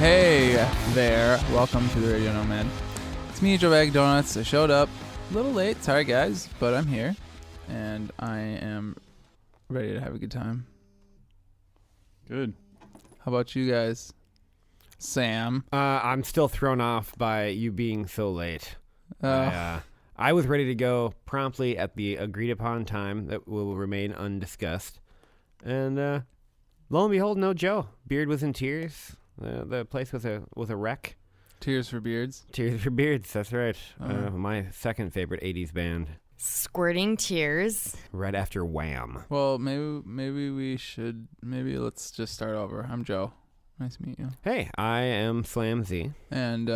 Hey there, welcome to the Radio Nomad. It's me, Joe Bag Donuts. I showed up a little late, sorry guys, but I'm here, and I am ready to have a good time. Good. How about you guys? Sam? I'm still thrown off by you being so late. I was ready to go promptly at the agreed upon time that will remain undiscussed. And lo and behold, no Joe. Beard was in tears. The place was a wreck. Tears for Beards? Tears for Beards, that's right. My second favorite 80s band. Squirting tears. Right after Wham. Well, maybe let's just start over. I'm Joe. Nice to meet you. Hey, I am Slam Z. And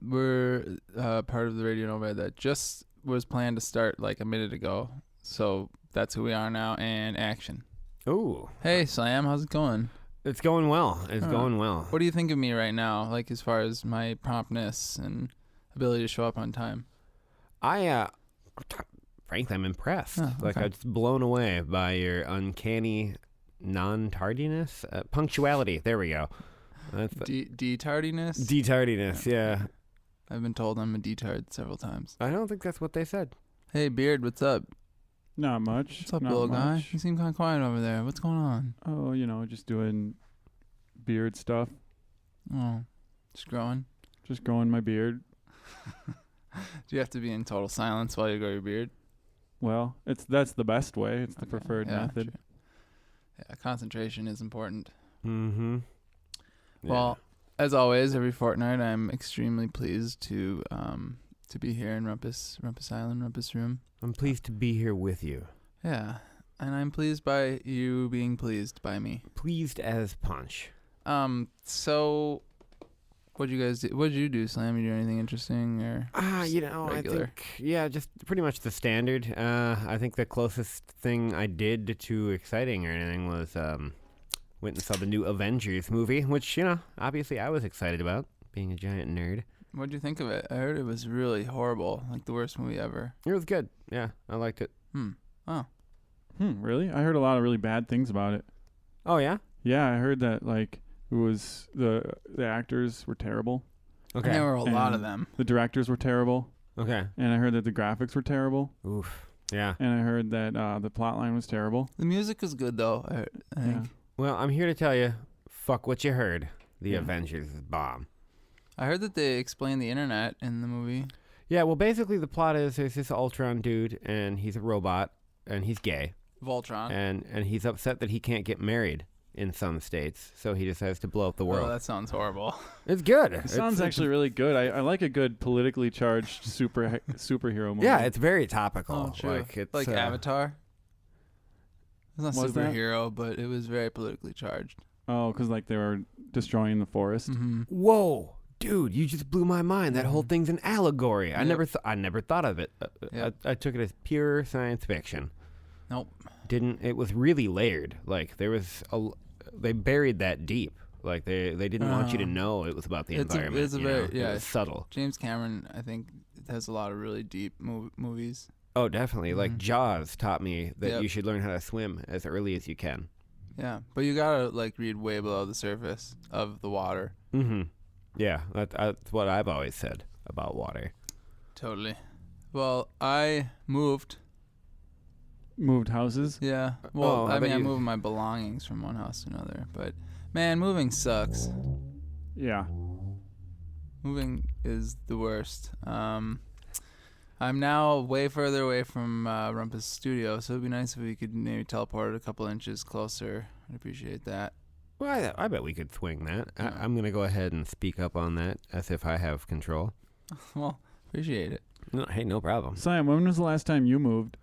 we're part of the Radio Nomad that just was planned to start like a minute ago. So that's who we are now, and action. Ooh. Hey, Slam, how's it going? It's going well. It's going well. What do you think of me right now, like as far as my promptness and ability to show up on time? Frankly, I'm impressed. Oh, Like, okay. I'm just blown away by your uncanny non-tardiness. Punctuality. There we go. That's D-tardiness? D-tardiness, yeah. I've been told I'm a D-tard several times. I don't think that's what they said. Hey, Beard, what's up? Not much. What's up, Not little guy? much. You seem kind of quiet over there. What's going on? Oh, just doing beard stuff. Oh, just growing? Just growing my beard. Do you have to be in total silence while you grow your beard? Well, that's the best way. It's the Okay, preferred yeah, method. true. Yeah, concentration is important. Mm-hmm. Well, as always, every fortnight, I'm extremely pleased to be here in Rumpus Island, Rumpus Room. I'm pleased to be here with you. Yeah, and I'm pleased by you being pleased by me. Pleased as punch. So what'd you guys do? What'd you do, Slam? You do anything interesting or I regular? think, just pretty much the standard. I think the closest thing I did to exciting or anything was went and saw the new Avengers movie, which, obviously I was excited about, being a giant nerd. What'd you think of it? I heard it was really horrible, like the worst movie ever. It was good. Yeah, I liked it. Oh. Really? I heard a lot of really bad things about it. Oh, yeah? Yeah, I heard that it was the actors were terrible. Okay. And there were a lot of And them. The directors were terrible. Okay. And I heard that the graphics were terrible. Oof. Yeah. And I heard that the plot line was terrible. The music was good though, I think. Yeah. Well, I'm here to tell you, fuck what you heard. The Yeah. Avengers is bomb. I heard that they explained the internet in the movie. Yeah, well, basically the plot is there's this Ultron dude, and he's a robot, and he's gay, Voltron. and he's upset that he can't get married in some states, so he decides to blow up the Oh, world. that sounds horrible. It's good. It sounds actually really good. I like a good politically charged superhero movie. Yeah, it's very topical. Oh, true. It's Like Avatar. It's not Was that? superhero, but it was very politically charged. Oh, because they were destroying the forest. Mm-hmm. Whoa, dude, you just blew my mind. That whole thing's an allegory. I Yep. never thought of it. Yep. I took it as pure science fiction. Nope. It was really layered. They buried that deep. Like they didn't want you to know it was about the environment. It was subtle. James Cameron, I think, has a lot of really deep movies. Oh, definitely. Like Mhm. Jaws taught me that Yep. you should learn how to swim as early as you can. Yeah, but you gotta read way below the surface of the water. Mm-hmm. Yeah, that's what I've always said about water. Totally. Well, I moved. Moved houses. Yeah. Well, I I bet mean, I'm you- moving my belongings from one house to another. But man, moving sucks. Yeah. Moving is the worst. I'm now way further away from Rumpus Studio, so it'd be nice if we could maybe teleport a couple inches closer. I'd appreciate that. Well, I bet we could swing that. Yeah. I'm going to go ahead and speak up on that as if I have control. Well, appreciate it. No, hey, no problem. Sam, when was the last time you moved?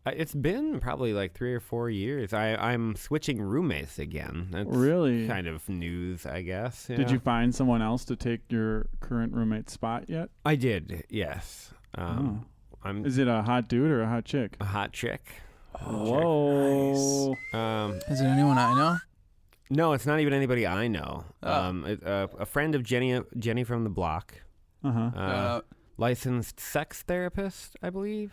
It's been probably 3 or 4 years. I'm switching roommates again. That's Really? kind of news, I guess. Did you find someone else to take your current roommate's spot yet? I did, yes. Oh. I'm Is it a hot dude or a hot chick? a hot chick. Whoa. Is it anyone I know? No, it's not even anybody I know. Oh. A friend of Jenny from the block. Uh-huh. Licensed sex therapist, I believe.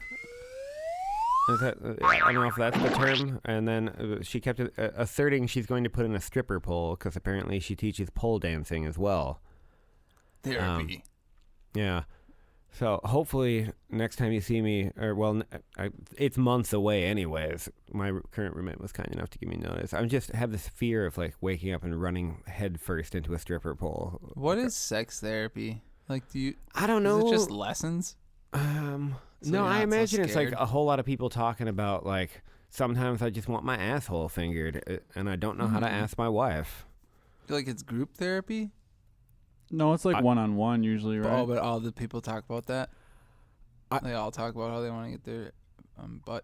Is that, I don't know if that's the term. And then she kept asserting she's going to put in a stripper pole because apparently she teaches pole dancing as well. Therapy. Yeah. So hopefully next time you see me, it's months away anyways. My current roommate was kind enough to give me notice. I just have this fear of like waking up and running head first into a stripper pole. What is sex therapy? Like, do you? I don't know. Is it just lessons? So No, you're I not so imagine it's like scared? a whole lot of people talking about like sometimes I just want my asshole fingered and I don't know how to ask my wife. Feel like it's group therapy. No, it's like one-on-one usually, right? Oh, but all the people talk about that. They all talk about how they want to get their butt.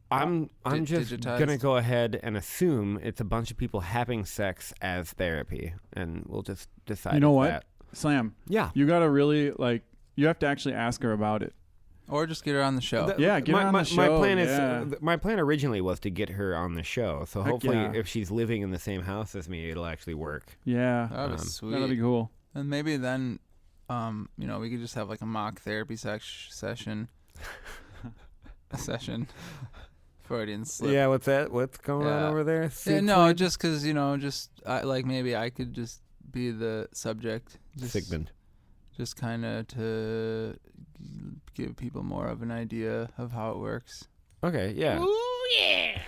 I'm just digitized. gonna go ahead and assume it's a bunch of people having sex as therapy, and we'll just decide. You know what, that. Slam? Yeah, You gotta really you have to actually ask her about it. Or just get her on the show. Yeah, get her on the show. My plan yeah. is my plan originally was to get her on the show. So Heck hopefully, yeah. if she's living in the same house as me, it'll actually work. Yeah, That'd be sweet. that'll be cool. And maybe then, we could just have like a mock therapy session. A session. Freudian slip. Yeah, what's that? What's going on Yeah. over there? Yeah, no, just because maybe I could just be the subject. Sigmund. Just kind of to give people more of an idea of how it works. Okay, yeah. Ooh, yeah.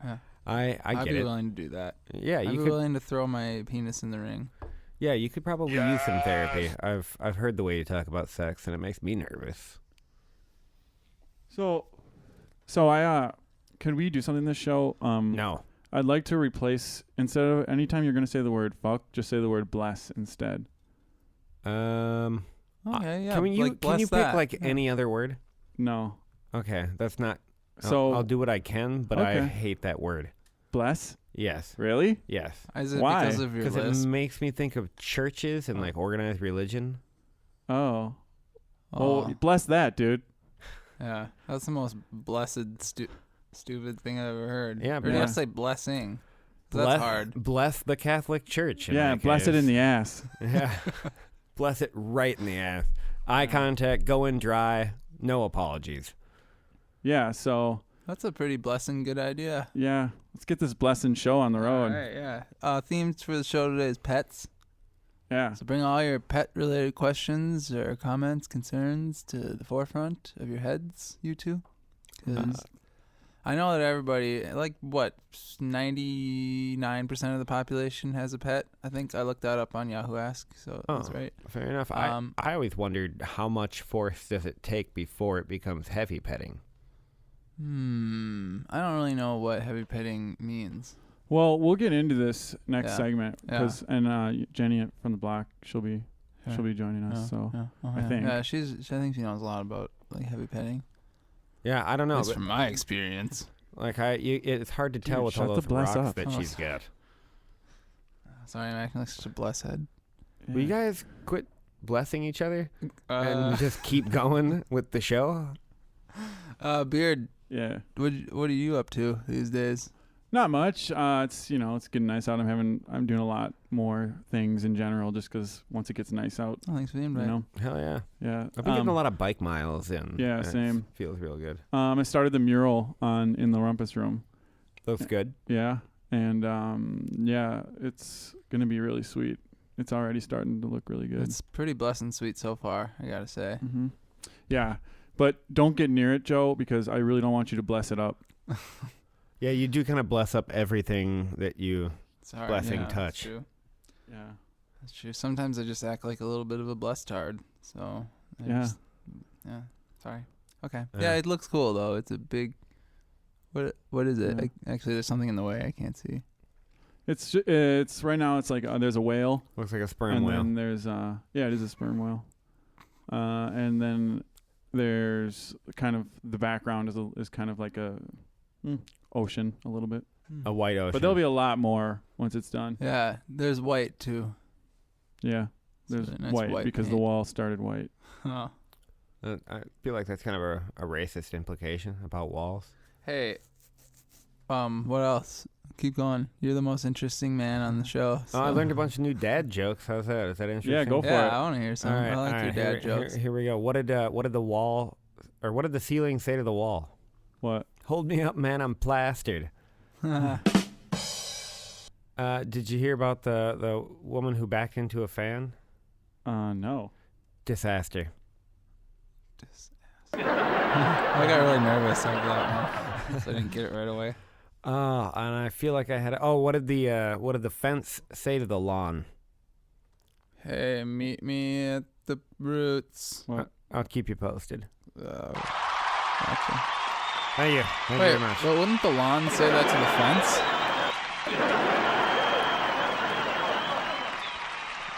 Yeah. I'd I'd get be it. willing to do that. Yeah, I'd you be could. willing to throw my penis in the ring. Yeah, you could probably use some therapy. I've heard the way you talk about sex, and it makes me nervous. So I could we do something this show? No. I'd like to replace, instead of anytime you're gonna say the word fuck, just say the word bless instead. Okay, yeah. Can you bless pick that. like Yeah. any other word? No. Okay, that's not. So I'll do what I can, but I Okay. hate that word. bless? Yes. Really? Yes. Is it Why? because of your Because it list? makes me think of churches and like organized religion. Oh. Oh, Oh, bless that, dude. yeah. That's the most blessed, stupid thing I've ever heard. Yeah, Or do you yeah. have to say blessing? That's hard. Bless the Catholic Church. in Yeah, my bless it case. in the ass. Yeah. Bless it right in the ass. Eye contact, go in dry, no apologies. Yeah, so That's a pretty blessing good idea. yeah, let's get this blessing show on the road. All right, yeah. Themes for the show today is pets. Yeah. So bring all your pet-related questions or comments, concerns to the forefront of your heads, you two. 'Cause I know that everybody, 99% of the population has a pet. I think I looked that up on Yahoo Ask, so that's right. Fair enough. Um, I always wondered how much force does it take before it becomes heavy petting? I don't really know what heavy petting means. Well, we'll get into this next Yeah. segment Yeah. because Jenny from the block, she'll be joining us. Yeah, So yeah. Oh, I yeah. think. Yeah, I think she knows a lot about like heavy petting. Yeah, I don't know. That's But, from my experience. like it's hard to tell Dude, with shut all the those bless rocks up. that Oh. she's got. Sorry, I'm acting like such a blessed head. Will you guys quit blessing each other Uh, and just keep going with the show? Beard, Yeah. what are you up to these days? Not much. It's it's getting nice out. I'm doing a lot more things in general just because once it gets nice out, Oh, thanks for the you invite. know. Hell yeah. Yeah. I've been getting a lot of bike miles in. yeah, and it same. Feels real good. I started the mural in the rumpus room. Looks good. Yeah, and yeah, it's gonna be really sweet. It's already starting to look really good. It's pretty blessed and sweet so far, I gotta say. Mm-hmm. Yeah, but don't get near it, Joe, because I really don't want you to bless it up. Yeah, you do kind of bless up everything that you. It's hard. Blessing yeah, touch. That's true. Yeah. That's true. Sometimes I just act like a little bit of a blessed tard. So Yeah. Sorry. Okay. Yeah, it looks cool though. It's a big. What is it? Yeah. Actually, there's something in the way I can't see. It's right now. It's like there's a whale, Looks like a sperm and whale. then there's it is a sperm whale, and then there's kind of the background is kind of like a ocean a little bit, A white ocean. but there'll be a lot more once it's done. Yeah, there's white too. Yeah, It's there's really nice white because the paint. wall started white. Huh. I feel like that's kind of a racist implication about walls. Hey, what else? Keep going. You're the most interesting man on the show. Oh, I so- learned a bunch of new dad jokes. How's that? Is that interesting? Yeah, go for Yeah, it. I want to hear some. All right, I like all your right, dad here, jokes. Here we go. What did the wall, or what did the ceiling say to the wall? What? Hold me up, man. I'm plastered. Did you hear about the woman who backed into a fan? No. Disaster. I got really nervous over that one, so I didn't get it right away. Oh, and I feel like I had. Oh, what did the fence say to the lawn? Hey, meet me at the roots. What? I'll keep you posted. Gotcha. Thank you. Thank you Wait, very much. but wouldn't the lawn say that to the fence?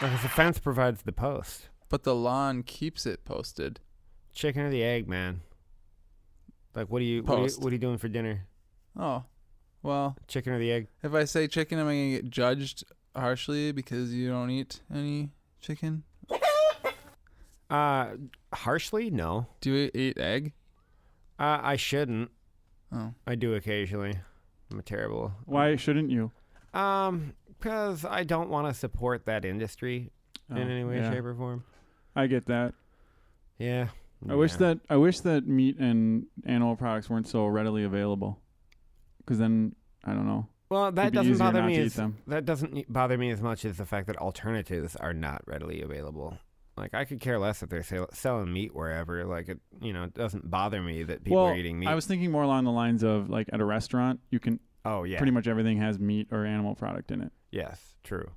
Because the fence provides the post. But the lawn keeps it posted. Chicken or the egg, man? Like, what are you doing for dinner? Oh, well, Chicken or the egg? if I say chicken, am I going to get judged harshly because you don't eat any chicken? Harshly? No. Do you eat egg? I shouldn't. Oh. I do occasionally. I'm a terrible. Why shouldn't you? Because I don't want to support that industry in any way, shape, or form. I get that. Yeah. I wish that meat and animal products weren't so readily available. Because then, I don't know. Well, that it'd be doesn't easier bother not me. to eat them. That doesn't bother me as much as the fact that alternatives are not readily available. Like, I could care less if they're selling meat wherever. Like, it doesn't bother me that people are eating meat. I was thinking more along the lines of, like, at a restaurant, you can... Oh, yeah. Pretty much everything has meat or animal product in it. Yes, true.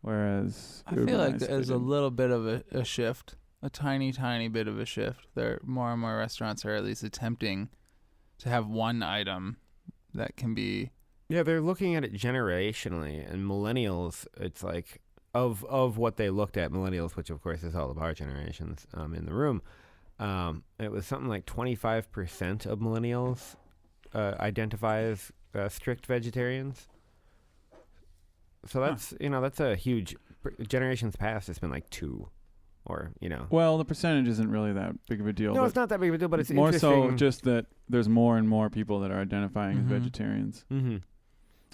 Whereas... I feel like there's a little bit of a shift. A tiny, tiny bit of a shift. There, more and more restaurants are at least attempting to have one item that can be... Yeah, they're looking at it generationally, and millennials, it's like, of what they looked at, millennials, which of course is all of our generations in the room, it was something like 25% of millennials identify as strict vegetarians. So that's, that's a huge, generations past, it's been like 2. Or, Well, the percentage isn't really that big of a deal. No, it's not that big of a deal, but it's more so interesting. just that there's more and more people that are identifying as Mhm. vegetarians. Mm-hmm.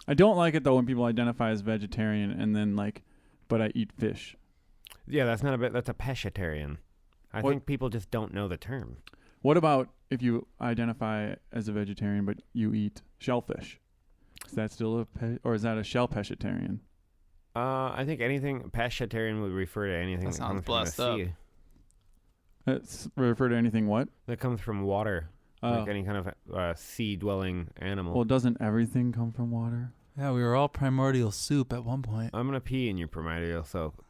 I don't like it, though, when people identify as vegetarian and then, like, but I eat fish. Yeah, that's not a bit. That's a pescatarian. I What- think people just don't know the term. What about if you identify as a vegetarian but you eat shellfish? Is that still or is that a shell pescatarian? I think anything pescatarian would refer to anything That that, sounds comes from blessed the up. sea. It's refer to anything what? That comes from water, like any kind of sea-dwelling animal. Well, doesn't everything come from water? Yeah, we were all primordial soup at one point. I'm gonna pee in your primordial soap.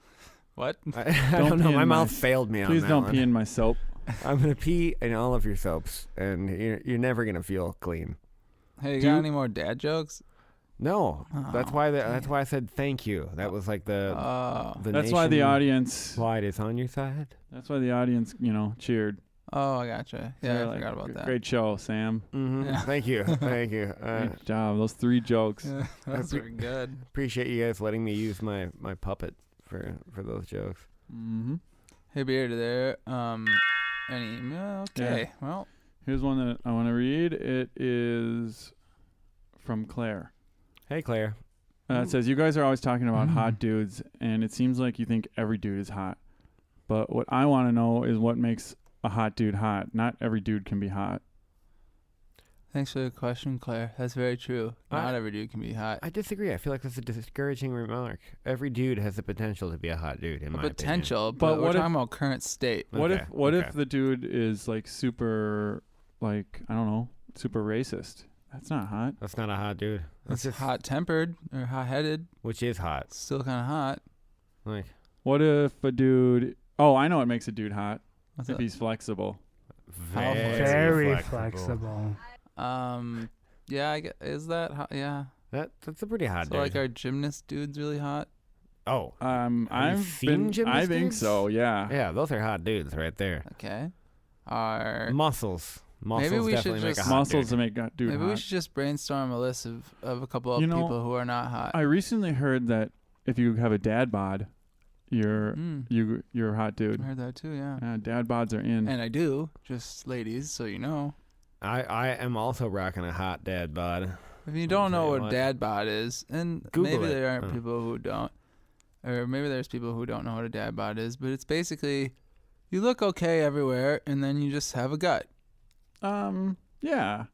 What? I Don't don't know. pee in My my mouth failed me on Please that don't one. pee in my soap. I'm gonna pee in all of your soaps, and you're never gonna feel clean. Hey, you Do got you- any more dad jokes? No, that's Oh, why. dang That's it. why I said thank you. That was like the That's why the nation audience. wide is on your side. That's why the audience, cheered. Oh, I gotcha. Yeah, They're I like, forgot about that. Great show, Sam. Mm-hmm. Yeah. Thank you, thank you. Great job. Those 3 jokes. Yeah, that's pre- pretty good. Appreciate you guys letting me use my puppet for those jokes. Mm-hmm. Hey, Beard, there. Any email? Okay. Well, Here's one that I want to read. It is from Claire. Hey, Claire. It says, you guys are always talking about hot dudes, and it seems like you think every dude is hot. But what I want to know is what makes a hot dude hot. Not every dude can be hot. thanks for the question, Claire. That's very true. Not every dude can be hot. I disagree. I feel like that's a discouraging remark. Every dude has the potential to be a hot dude, in my Potential, But but we're what if- talking about current state. What Okay, if what okay. if the dude is like super, like, I don't know, super racist? That's not hot. opinion. That's not a hot dude. That's That's just hot-tempered or hot-headed. which is hot. It's still kind of hot. Like What if a dude... Oh, I know what makes a dude hot. What's If up? he's flexible. very, flexible. Yeah, I get, is that hot? Yeah. That's a pretty hot So dude. like our gymnast dude's really hot. oh, I've seen been... gymnast I think dudes? so, yeah. yeah, those are hot dudes right there. Okay. Our Muscles. Muscles Maybe we should definitely make a just- hot Muscles dude. to make a dude maybe hot. we should just brainstorm a list of a couple of You know, people who are not hot. I recently heard that if you have a dad bod, you're a hot dude. I heard that too. Yeah. Dad bods are in. And I do, just ladies, so you know. I am also rocking a hot dad bod. If you don't know tell you what what. dad bod is, and Google maybe it. there aren't Huh. people who don't, or maybe there's people who don't know what a dad bod is, but it's basically you look okay everywhere, and then you just have a gut. Yeah.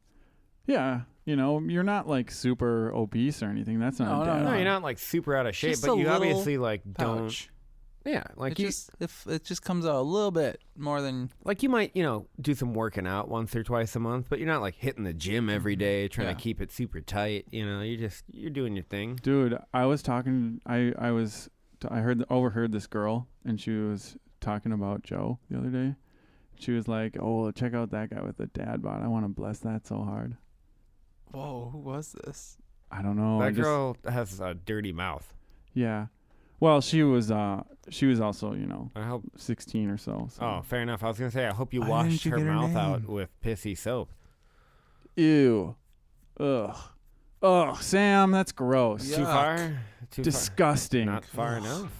You're not like super obese or anything. That's not No, a no, dad. No, no. you're not like super out of shape, Just but a you little obviously like don't. Pouch. Yeah, like if it just comes out a little bit more than you might, do some working out once or twice a month, but you're not like hitting the gym every day trying to keep it super tight. You're doing your thing. Dude, I was talking. Overheard this girl, and she was talking about Joe the other day. She was like, "Oh, check out that guy with the dad bod. I want to bless that so hard." Whoa, who was this? I don't know. That girl has a dirty mouth. Yeah. Well, she was also, I hope 16 or so. Oh, fair enough. I was gonna say, I hope you Why washed didn't you her get her mouth out name? with pissy soap. Ew. Ugh. Ugh, Sam, that's gross. Yeah. Too far? Too Disgusting. Not far enough.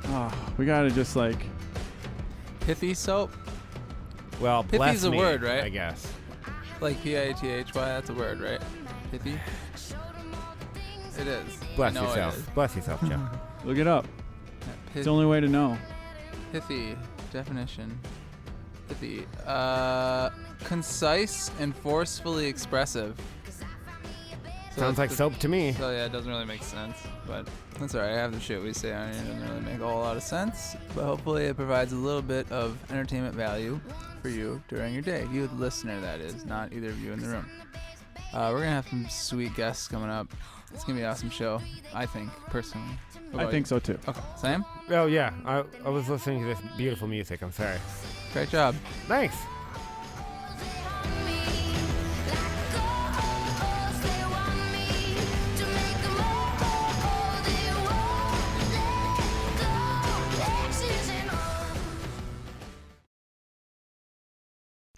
Oh, we gotta just like. Pithy soap? Well, Pithy's bless a me, word, right? I guess. Like Pithy, that's a word, right? Pithy? It is. Bless I know yourself. It is. Bless yourself, Joe. Look it up. Yeah, It's the only way to know. pithy definition. Pithy. Concise and forcefully expressive. So Sounds like soap to me. So yeah, it doesn't really make sense, but that's alright. Half the shit we say on here doesn't really make a whole lot of sense, but hopefully it provides a little bit of entertainment value for you during your day. You, the listener, that is, not either of you in the room. We're gonna have some sweet guests coming up. It's gonna be an awesome show, I think, personally. What I about think you? so too. Okay, Sam, Oh, yeah. I was listening to this beautiful music. I'm sorry. great job. Thanks.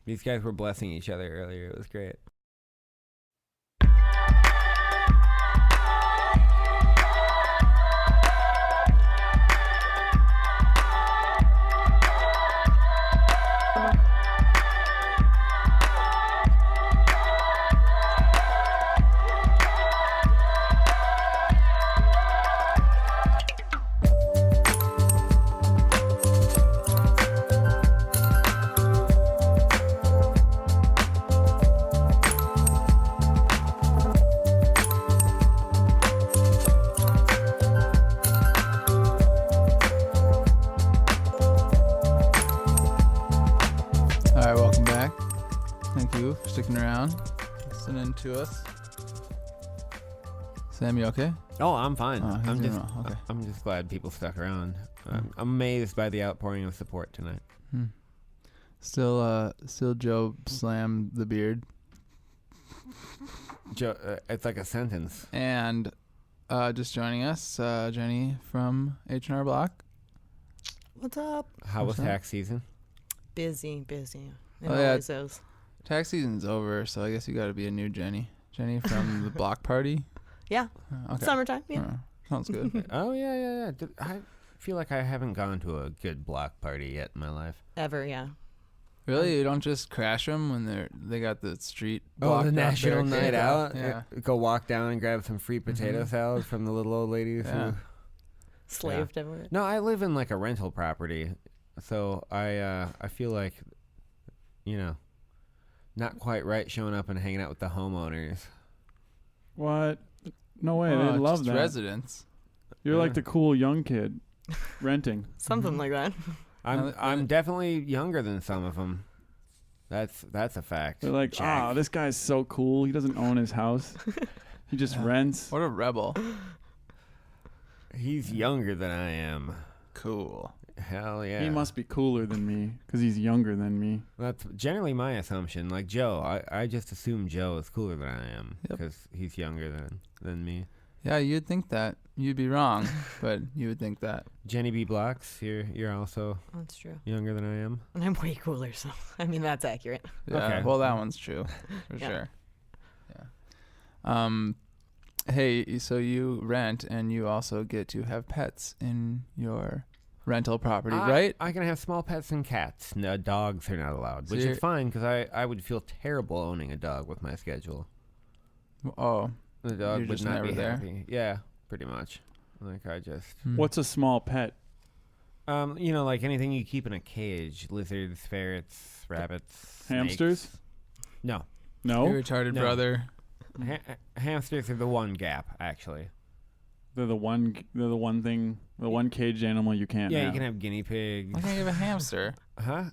These guys were blessing each other earlier. It was great. All right, welcome back. Thank you for sticking around, listening to us. Sam, you okay? Oh, I'm fine. Oh, he's I'm doing just, well. Okay. I'm just glad people stuck around. I'm amazed by the outpouring of support tonight. Still Joe Slam the beard, Joe, it's like a sentence. and just joining us, Jenny from H&R Block. What's up? How was What's that? tax season? Busy. It Oh, yeah. always is. Tax season's over, so I guess you got to be a new Jenny. Jenny from the Block Party. Yeah. Okay. Summertime. Yeah. Sounds good. Oh, yeah. I feel like I haven't gone to a good block party yet in my life. Ever. Yeah. Really, you don't just crash them when they got the street. Oh, blocked the off national night barricade out? Yeah. Go walk down and grab some free potato salad from the little old ladies. Yeah. Slaved over it. No, I live in like a rental property, so I feel like, not quite right showing up and hanging out with the homeowners. What? No way. Oh, They love just that. residents. You're Yeah. like the cool young kid renting. Something like that. I'm definitely younger than some of them. That's a fact. They're like, Jack. this guy's so cool. He doesn't own his house. He just rents. What a rebel. He's younger than I am. Cool. Hell yeah. He must be cooler than me because he's younger than me. That's generally my assumption. Like Joe, I just assume Joe is cooler than I am Yep. because he's younger than me. Yeah, you'd think that. You'd be wrong, but you would think that. Jenny B. Blocks, you're also That's true. younger than I am. And I'm way cooler, so I mean that's accurate. Yeah. Okay. Well, that one's true for Yeah. sure. Yeah. Hey, so you rent and you also get to have pets in your rental property, right? I can have small pets and cats. No, dogs are not allowed, So which you're- is fine because I would feel terrible owning a dog with my schedule. Oh, The dog You're would just not never be there? happy. Yeah, pretty much. Like I just, What's a small pet? like anything you keep in a cage: lizards, ferrets, rabbits, Hamsters? snakes. No, No. your retarded No. brother? hamsters are the one gap actually. They're the one thing, the one caged animal you can't Yeah, have. you can have guinea pigs. Why can't you have a hamster? Huh?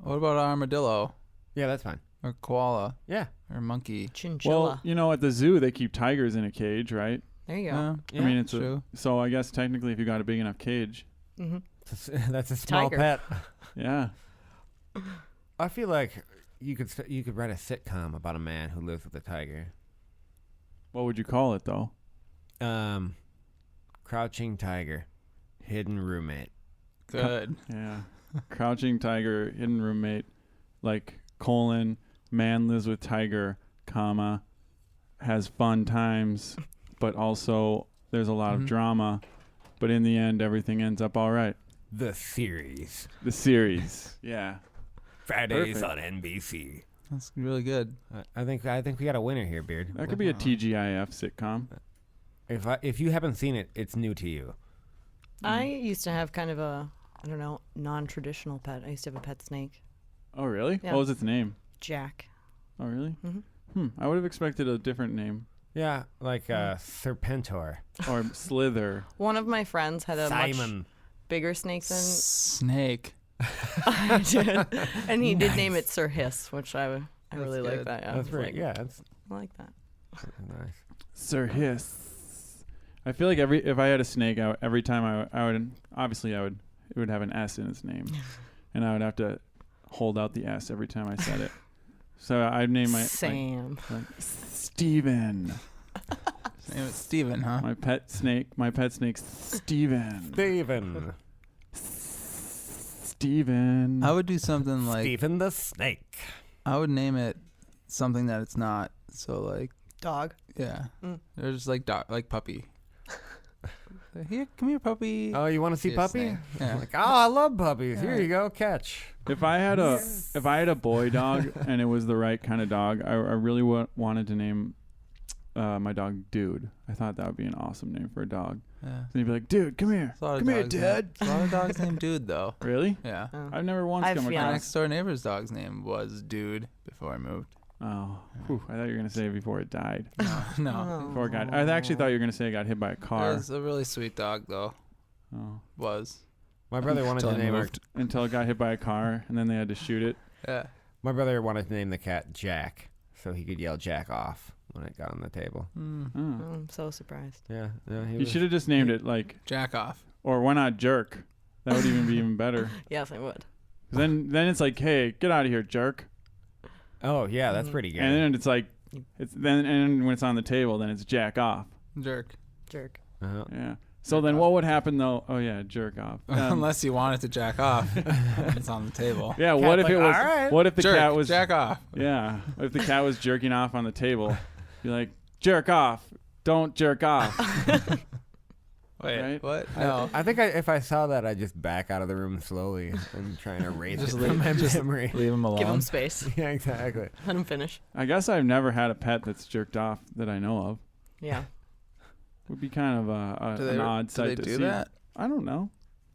What about an armadillo Yeah, that's fine. or koala Yeah. or monkey? Chinchilla. Well, at the zoo they keep tigers in a cage, right? there you go. Yeah. I mean, it's true. so I guess technically if you got a big enough cage, That's a small Tiger. pet. yeah. I feel like you could write a sitcom about a man who lives with a tiger. What would you call it though? Crouching Tiger, Hidden Roommate. Good. Yeah. Crouching tiger, hidden roommate, like man lives with tiger, comma, has fun times, but also there's a lot of drama, but in the end everything ends up all right. The series. The series. Yeah. Fridays Perfect. on NBC. That's really good. I think we got a winner here, Beard. That could be a TGIF sitcom. If you haven't seen it, it's new to you. I used to have kind of a, I don't know, non-traditional pet. I used to have a pet snake, Oh, really? Yeah. What was its name? Jack. Oh, really? Mhm. I would have expected a different name. Yeah, like Serpentor. Or Slither. One of my friends had a much Simon. bigger snake than Snake. I did, and he did name it Sir Hiss, which I really like good. that. Yeah, That's it's right. like, Yeah, that's I like that. nice. Sir Hiss. I feel like if I had a snake, every time I would obviously it would have an S in its name, and I would have to hold out the S every time I said it. So I'd name my Sam. like Steven. Name it Steven, huh? My pet snake's Steven. Steven. Steven. I would do something like Stephen the Snake. I would name it something that it's not. So like, Dog. yeah, Mm. they're just like like puppy. Here, come here, puppy. Oh, you want to see Be a puppy? snake. Yeah. Like, oh, I love puppies. Here Yeah. you go, catch. If I had a boy dog and it was the right kind of dog, I really wanted to name my dog Dude. I thought that would be an awesome name for a dog. Yeah. And he'd be like, Dude, come here. There's a lot of Come here, dogs Dad. A lot of dogs named Dude though. Really? Yeah. Oh. I've never once I've come found- My across. next door neighbor's dog's name was Dude before I moved. Oh, whew, I thought you were gonna say before it died. No. Before it got. I actually thought you were gonna say it got hit by a It car. was a really sweet dog though. Oh. Was. My brother wanted Until to I name moved. Until it got hit by a car, and then they had to shoot it. Yeah. My brother wanted to name the cat Jack, so he could yell Jack off when it got on the table. Mm. Oh. I'm so surprised. Yeah, he You was- should have just named it like, Jack off. or why not Jerk? That would even be even better. Yes, I would. 'Cause then it's like, hey, get out of here, Jerk. Oh yeah, that's pretty good. And then it's like, and when it's on the table, then it's Jack off. Jerk. Jerk. Uh-huh. Yeah. So then what would happen though? Oh yeah, jerk off. Unless you wanted to jack off. It's on the table. Yeah. What if like, it was? "All right." What if the Jerk. cat was? Jack off. Yeah. What if the cat was jerking off on the table? Be like, jerk off. Don't jerk off. Wait. Right? What? No. I think if I saw that, I'd just back out of the room slowly and try and erase Just it leave- from my just memory. Leave him alone. Give him space. Yeah, exactly. Let him finish. I guess I've never had a pet that's jerked off that I know of. Yeah. Would be kind of an odd sight do to they do see. that? I don't know.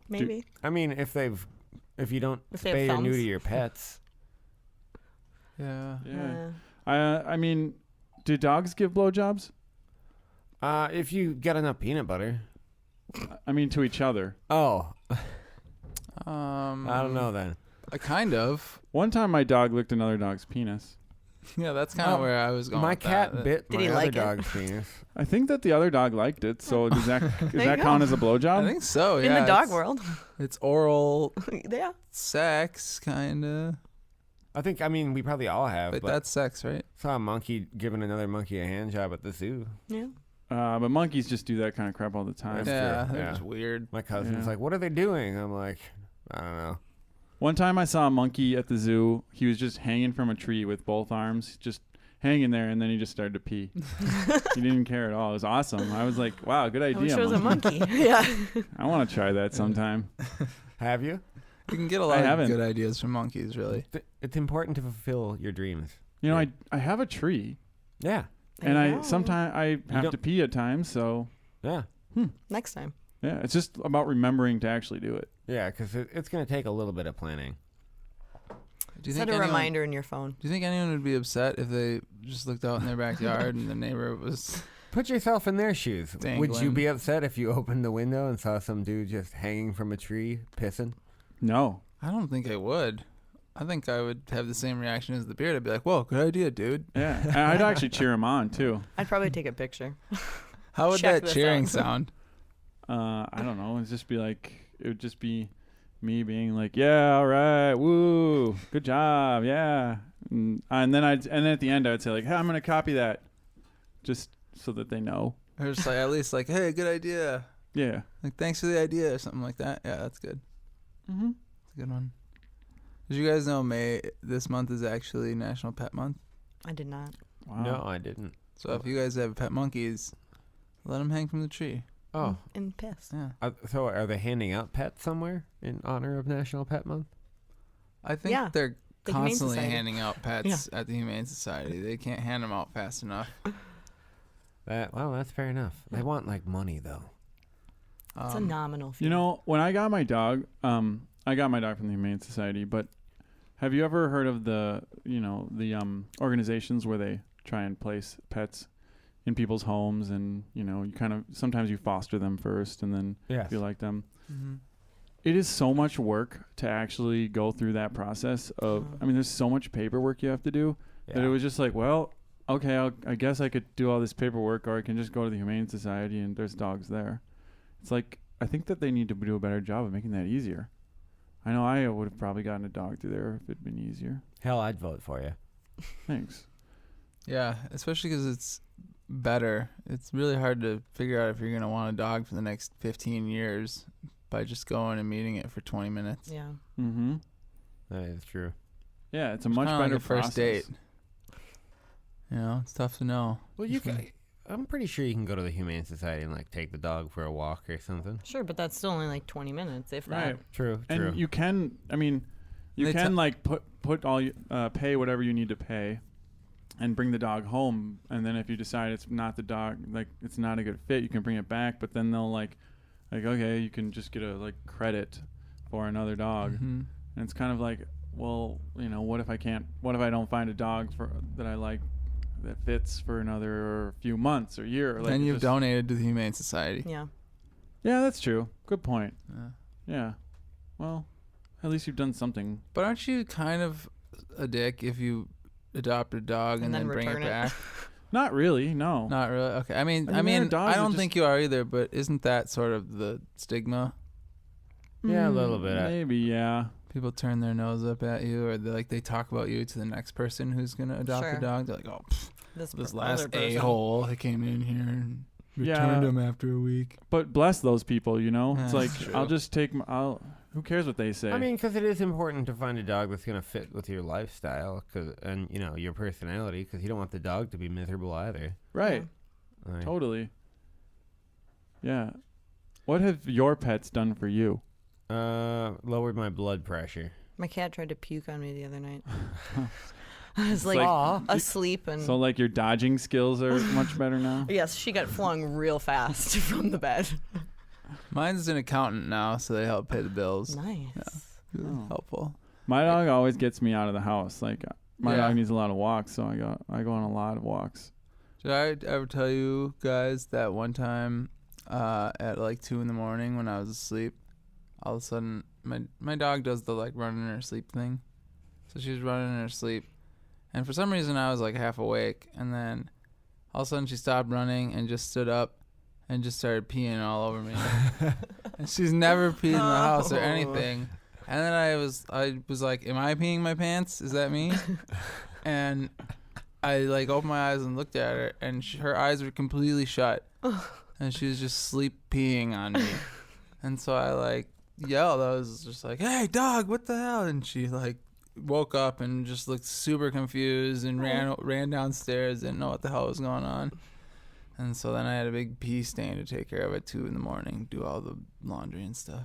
Maybe. I mean, if you don't If they have spay or thumbs. neuter your pets, Yeah. Yeah. I mean, do dogs give blowjobs? if you get enough peanut butter. I mean, to each other. Oh, I I don't know then. Kind of. One time, my dog licked another dog's penis. Yeah, that's kind of Oh, where I was going. My with cat that. bit Did my he other like it? dog's penis. I think that the other dog liked it. So does that you go. count as a blowjob? I think so. In Yeah. the dog it's- world. It's oral Yeah. sex, kind of. I mean, we probably all have. But But that's sex, right? saw a monkey giving another monkey a hand job at the zoo. Yeah. But monkeys just do that kind of crap all the time. That's Yeah, true, they're yeah. just weird. My cousin's Yeah. like, "What are they doing?" I'm like, "I don't know." One time I saw a monkey at the zoo. He was just hanging from a tree with both arms, just hanging there, and then he just started to pee. He didn't care at all. It was awesome. I was like, wow, good I idea. wish it was a monkey. monkey. Yeah. I want to try that sometime. Have you? You can get a I lot of haven't. good ideas from monkeys, really. It's important to fulfill your dreams. You know, I have a tree, Yeah, and There you I go. sometimes I have don't- to pee at times. So yeah, Next time. yeah, it's just about remembering to actually do it. yeah. Because it's gonna take a little bit of planning. Do you Set think a anyone, reminder in your phone. Do you think anyone would be upset if they just looked out in their backyard and the neighbor was Put yourself in their shoes. Would you Dangling. be upset if you opened the window and saw some dude just hanging from a tree pissing? No. I don't think I would. I think I would have the same reaction as the beard. I'd be like, "Whoa, good idea, dude." Yeah. And I'd actually cheer him on too. I'd probably take a picture. How would Check that this cheering out. sound? I don't know. It would just be me being like, "Yeah, all right, woo, good job, yeah." And then at the end I'd say like, "Hey, I'm gonna copy that," just so that they know. Or just like at least like, "Hey, good idea." Yeah. Like, thanks for the idea or something like that. Yeah, that's good. Mm-hmm. That's a good one. Did you guys know May this month is actually National Pet Month? I did not. Wow. No, I didn't. So if you guys have pet monkeys, let them hang from the tree. Oh, And piss. Yeah. so are they handing out pets somewhere in honor of National Pet Month? I think Yeah, they're the Humane constantly Society. handing out pets at the Humane Society. They can't hand them out fast enough. Well, that's fair enough. They want like money though. It's a nominal fee. You know, when I got my dog, I got my dog from the Humane Society, but have you ever heard of the organizations where they try and place pets in people's homes, and you kind of sometimes you foster them first and then Yes. if you like them. Mm-hmm. It is so much work to actually go through that process of, I mean, there's so much paperwork you have to do that it was just like, well, okay, I guess I could do all this paperwork, or I can just go to the Humane Society and there's dogs there. It's like, I think that they need to do a better job of making that easier. I know I would have probably gotten a dog through there if it'd been easier. Hell, I'd vote for you. Thanks. Yeah, especially because it's better. It's really hard to figure out if you're going to want a dog for the next 15 years by just going and meeting it for 20 minutes. Yeah. Mm-hmm. That is true. Yeah, it's a It's much kinda better like a first process. date. It's tough to know. Well, I'm pretty sure you can go to the Humane Society and like take the dog for a walk or something. Sure, but that's still only like 20 minutes, if Right. that. True. And you can, I mean, you They can like put all pay whatever you need to pay, and bring the dog home. And then if you decide it's not the dog, like it's not a good fit, you can bring it back. But then they'll like okay, you can just get a like credit for another dog. Mm-hmm. And it's kind of like, well, what if I don't find a dog that I like that fits for another few months or year? Like, Then it you've just- donated to the Humane Society. Yeah. Yeah, that's true. Good point. Yeah. Yeah. Well, at least you've done something. But aren't you kind of a dick if you adopt a dog and And then then bring it return it. back? Not really. No. Not really. Okay. I mean, I mean, there are dogs I that don't just- think you are either. But isn't that sort of the stigma? Yeah, a little bit. Maybe. Yeah. People turn their nose up at you, or they talk about you to the next person who's gonna adopt Sure. a dog. They're like, "Oh, pff, this other last person. a-hole that came in here and Yeah. returned him after a week." But bless those people. It's like That's true. I'll just take. Who cares what they say? I mean, because it is important to find a dog that's going to fit with your lifestyle and your personality, because you don't want the dog to be miserable either. right. Like, Totally. Yeah. What have your pets done for you? lowered my blood pressure. My cat tried to puke on me the other night. I was like, like- asleep and So like your dodging skills are much better now. yes, she got flung real fast from the bed. Mine's an accountant now, so they help pay the bills. Nice. Really Oh. helpful. My dog always gets me out of the house. Like my Yeah. dog needs a lot of walks, so I go on a lot of walks. Did I ever tell you guys that one time at like 2 a.m. when I was asleep, all of a sudden my dog does the like run in her sleep thing. So she was running in her sleep, and for some reason I was like half awake, and then all of a sudden she stopped running and just stood up and just started peeing all over me. And she's never peed in the house or anything. And then I was like, am I peeing my pants? Is that me? And I like opened my eyes and looked at her, and her eyes were completely shut, and she was just sleep peeing on me. And so I like yelled. I was just like, "Hey, dog, what the hell?" And she like woke up and just looked super confused and ran downstairs. Didn't know what the hell was going on. And so then I had a big pee stain to take care of at 2 a.m. Do all the laundry and stuff.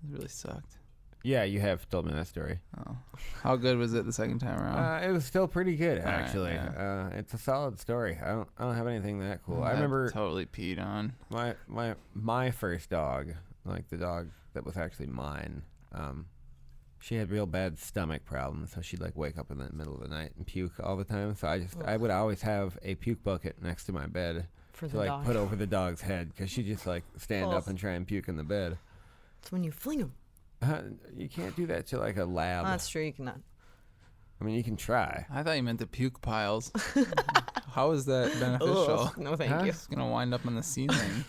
It really sucked. Yeah, you have told me that story. Oh, how good was it the second time around? It was still pretty good, All right, actually. yeah. It's a solid story. I don't have anything that cool. I Got remember totally peed on. my first dog, like the dog that was actually mine. She had real bad stomach problems, so she'd like wake up in the middle of the night and puke all the time. So I would always have a puke bucket next to my bed For to the like dog. put over the dog's head because she just like stand up Oh. and try and puke in the bed. It's when you fling them. You can't do that to like a lab. That's true. You cannot. I mean, you can try. I thought you meant the puke piles. How is that beneficial? Ugh, no, thank Huh? you. It's gonna wind up on the ceiling.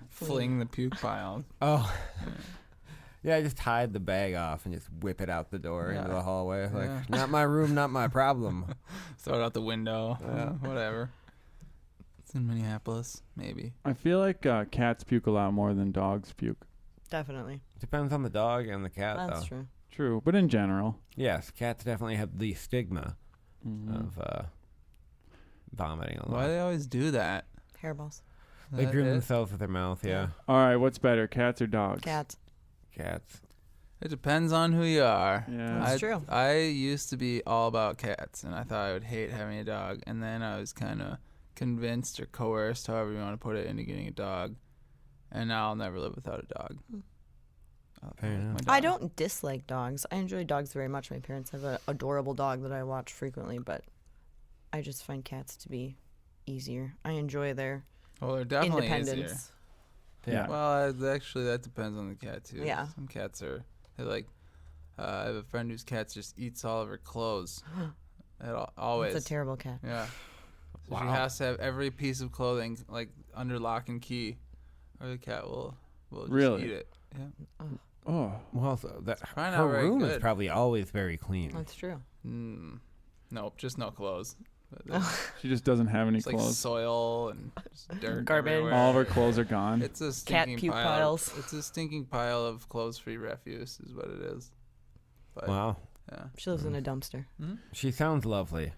Fling the puke pile. Oh. Yeah, I just hide the bag off and just whip it out the door into Yeah. the hallway. Like, Yeah. not my room, not my problem. Throw it out the window. Yeah. Whatever. It's in Minneapolis, maybe. I feel like cats puke a lot more than dogs puke. Definitely. Depends on the dog and the cat, That's though. true. True, but in general. Yes, cats definitely have the stigma Mhm. of vomiting a Why lot. do they always do that? Hairballs. They That groom it? themselves with their mouth, yeah. All right, what's better, cats or dogs? Cats. Cats. It depends on who you are. Yeah. That's true. I used to be all about cats, and I thought I would hate having a dog. And then I was kind of convinced or coerced, however you want to put it, into getting a dog. And now I'll never live without a dog. Fair enough. My I dog. don't dislike dogs. I enjoy dogs very much. My parents have an adorable dog that I watch frequently, but I just find cats to be easier. I enjoy their Well, they're definitely independence. easier. Yeah. Well, actually, that depends on the cat too. Yeah. Some cats are they like. I have a friend whose cat just eats all of her clothes. Always. It's a terrible cat. Yeah. So she Wow. has to have every piece of clothing like under lock and key, or the cat will just Really? eat it. Yeah. Oh, Well, so that, probably not her very room is good. probably always very clean. That's true. Nope, just no clothes. But there's she just doesn't have any it's like clothes. soil and just dirt. Garbage. everywhere. All of her clothes are gone. It's a Cat stinking puke pile. piles. It's a stinking pile of clothes-free refuse, is what it is. But, Wow. Yeah. She lives in a dumpster. She sounds lovely.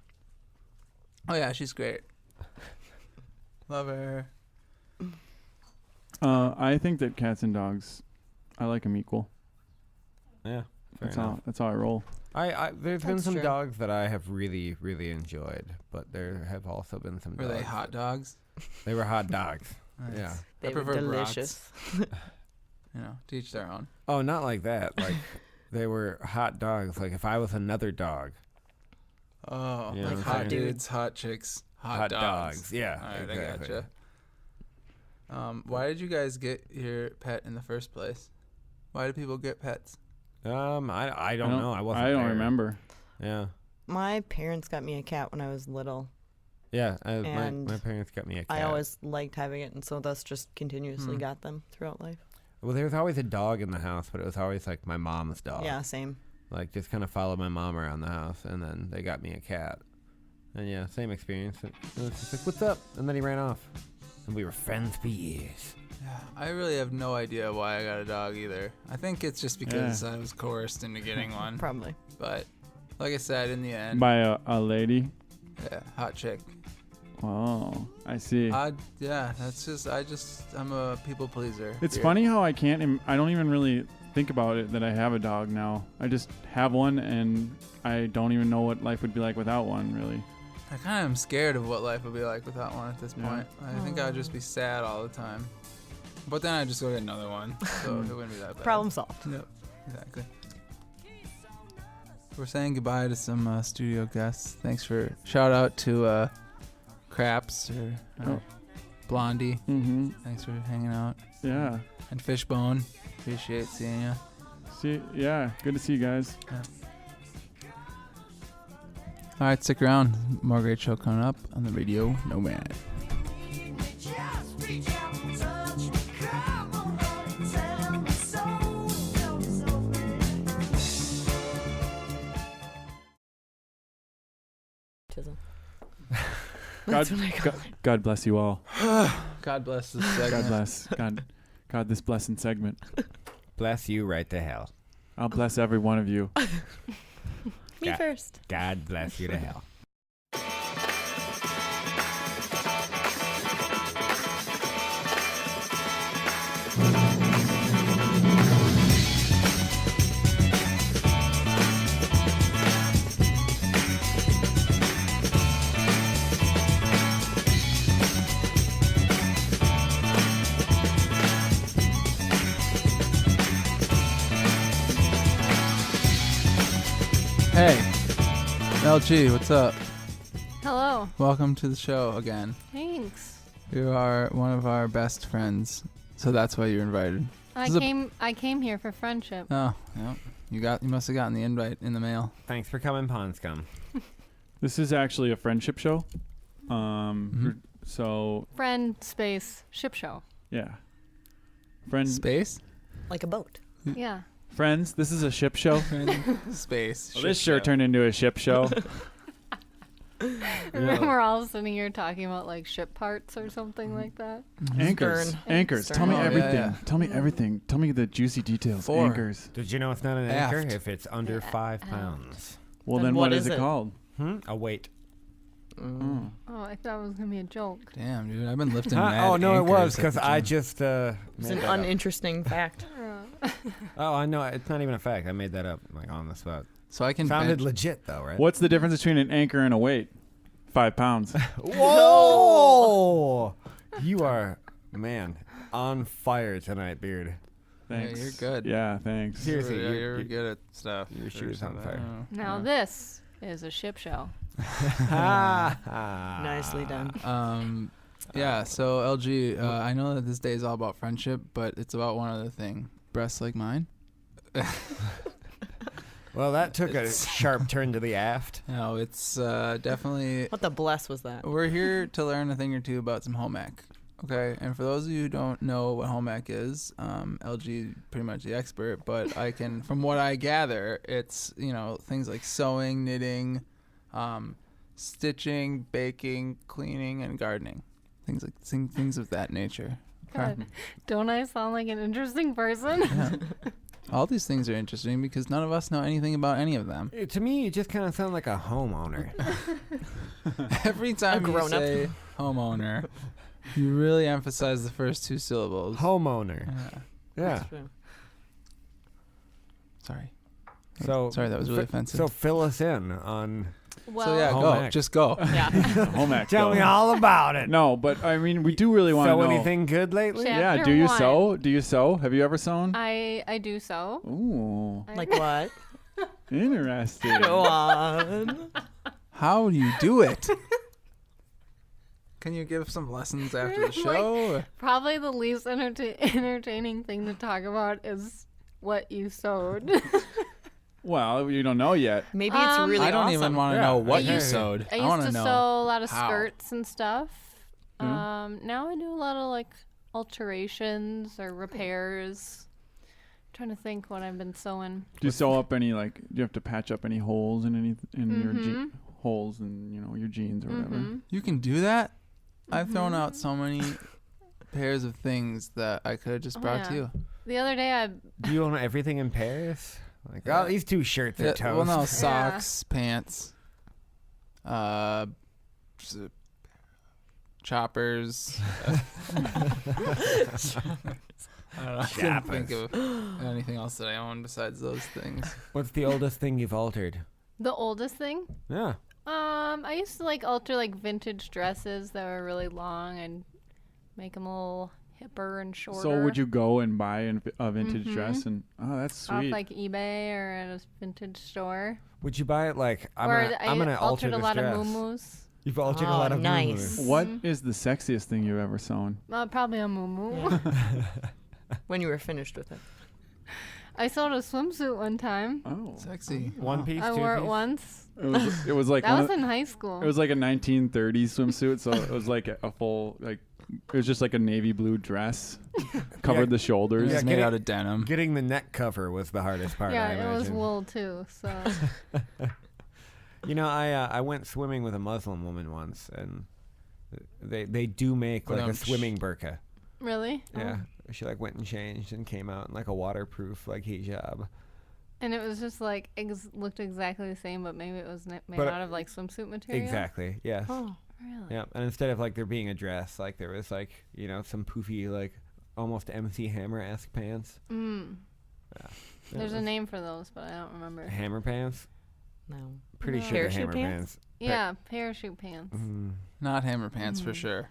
Oh yeah, she's great. Love her. I think that cats and dogs, I like them equal. Yeah. Fair That's enough. how I roll. There's been That's some true. dogs that I have really, really enjoyed, but there have also been some Were dogs. they hot dogs? They were hot dogs. Nice. Yeah. They I were prefer Brach's. delicious. You know, to each their own. Oh, not like that. Like, they were hot dogs. Like, if I was another dog. Oh, Yeah, like I'm hot saying. dudes, hot chicks, hot dogs. Yeah. All right, exactly. I gotcha. Why did you guys get your pet in the first place? Why do people get pets? I don't know. I wasn't I don't there. remember. Yeah. My parents got me a cat when I was little. Yeah. And my parents got me a cat. I always liked having it, and so thus just continuously Hmm. got them throughout life. Well, there was always a dog in the house, but it was always like my mom's dog. Yeah, same. Like, just kind of followed my mom around the house, and then they got me a cat. And yeah, same experience. It was just like, what's up? And then he ran off. And we were friends for years. Yeah, I really have no idea why I got a dog either. I think it's just because I was coerced into getting one. Probably. But like I said, in the end, By a lady. yeah, hot chick. Oh, I see. Yeah, I'm a people pleaser. It's Here. funny how I don't even really think about it that I have a dog now. I just have one, and I don't even know what life would be like without one, really. I kind of am scared of what life would be like without one at this Yeah. point. I think I'd just be sad all the time. But then I'd just go get another one, so it wouldn't be that bad. Problem solved. Yep, exactly. We're saying goodbye to some studio guests. Thanks for shout out to Craps or Blondie. Mm-hmm. Thanks for hanging out. Yeah. And Fishbone. Appreciate seeing you. See, yeah. Good to see you guys. All right, stick around. More great show coming up on the radio Nomad. Chisel. God, That's what I call it. God bless you all. God bless this God segment. bless. God, this blessing segment. Bless you right to hell. I'll bless every one of you. Me Yeah. first. God bless you to hell. Hey, LG, what's up? Hello. Welcome to the show again. Thanks. You are one of our best friends, so that's why you're invited. I came here for friendship. Oh, yeah. You must have gotten the invite in the mail. Thanks for coming, Pond Scum. This is actually a friendship show. So Friend space ship show. yeah, friend Space? Like a boat. Yeah. friends. This is a ship show. Space. Well, this sure turned into a ship show. We're all sitting here talking about like ship parts or something like that. Anchors. Stern. Anchors. Stern. Tell me Oh, yeah, everything. yeah. Tell me everything. Tell me the juicy details. 4. Anchors. Did you know it's not an anchor Aft. if it's under 5 pounds? Well, Then then what what is is it it? called? A weight. Oh. Oh, I thought it was gonna be a joke. Damn, dude. I've been lifting Huh? mad Oh, no, it anchors was at because the I gym. just It's made an that up. uninteresting fact. Oh, I know. It's not even a fact. I made that up like on the spot. So I can Sounded bench. legit though, right? What's the difference between an anchor and a weight? 5 pounds. Whoa! You are, man, on fire tonight, Beard. Thanks. you're good. Yeah, thanks. Seriously, You're, you're- you're good at stuff. your or shoes on something. fire. I don't know. Now this is a ship show. Nicely done. Yeah, so LG, I know that this day is all about friendship, but it's about one other thing. Breasts like mine? Well, that took a It's- sharp turn to the aft. No, it's definitely... What the bless was that? We're here to learn a thing or two about some home ec. Okay, and for those of you who don't know what home ec is, LG pretty much the expert, but I can, from what I gather, it's, things like sewing, knitting, stitching, baking, cleaning, and gardening. Things of that nature. Okay? God, don't I sound like an interesting person? Yeah. All these things are interesting because none of us know anything about any of them. To me, you just kind of sound like a homeowner. Every time you grown-up. say homeowner, you really emphasize the first 2 syllables. Homeowner. Yeah. Yeah. That's true. Sorry. So Sorry, that was really offensive. So fill us in on. Well, So yeah, Home go. ec. Just go. Yeah. Home ec. Tell though. me all about it. No, but I mean, we do really want to Sew know. anything good lately? Chapter Yeah. Do you 1. sew? Do you sew? Have you ever sewn? I do so. Ooh, Like what? interesting. Go on. How do you do it? Can you give some lessons after the show? or- Probably the least entertaining thing to talk about is what you sewed. Well, you don't know yet. Maybe it's really I don't awesome. even want to Yeah. know what I you used- sewed. I want used to to know. sew a lot of how. skirts and stuff. Mm. Now I do a lot of like alterations or repairs. Trying to think what I've been sewing. Do you sew up any do you have to patch up any holes in your Mhm. holes in your jeans or whatever? Mhm. You can do that? I've thrown Mhm. out so many pairs of things that I could have just Oh, brought yeah. to you. The other day I Do you own everything in Paris? Like, Yeah. oh, these 2 shirts are Yeah, toast. well, no, socks, pants, s- choppers. I don't know. I couldn't think of anything else that I own besides those things. What's the oldest thing you've altered? the oldest thing. Yeah. I used to like alter like vintage dresses that were really long and make them a little hipper and shorter. So would you go and buy a vintage Mhm. dress and that's off sweet. like eBay or at a vintage store? Would you buy it like I'm or gonna I I'm gonna alter altered a this lot dress? of muumuus. You've altered a Oh, lot of nice. muumuus. What Mhm. is the sexiest thing you've ever sewn? Probably a muumuu. When you were finished with it. I sewed a swimsuit one time. Oh, Sexy. One piece, I 2 wore it piece? once. it was like That one was of- in high school. it was like a 1930s swimsuit, so it was like a full it was just like a navy blue dress, covered Yeah. the shoulders. It's Yeah, made get out it- of denim. Getting the neck cover was the hardest part. I yeah, it was imagine. wool too. So You know, I went swimming with a Muslim woman once, and they do make like a Ba-dum-tsh. swimming burqa. really, Yeah, she like went and changed and came out in like a waterproof like hijab. And it was just like looked exactly the same, but maybe it was made But, out of like swimsuit material. Exactly. Yes. Oh. Really? Yeah, and instead of like there being a dress, like there was like some poofy like almost MC Hammer-esque pants. Mm. Yeah, There's it a was name for those, but I don't remember. Hammer pants. No. Pretty No. sure they're Parachute hammer pants? pants. Yeah, parachute pants. Mm. Not hammer pants for Mm. sure.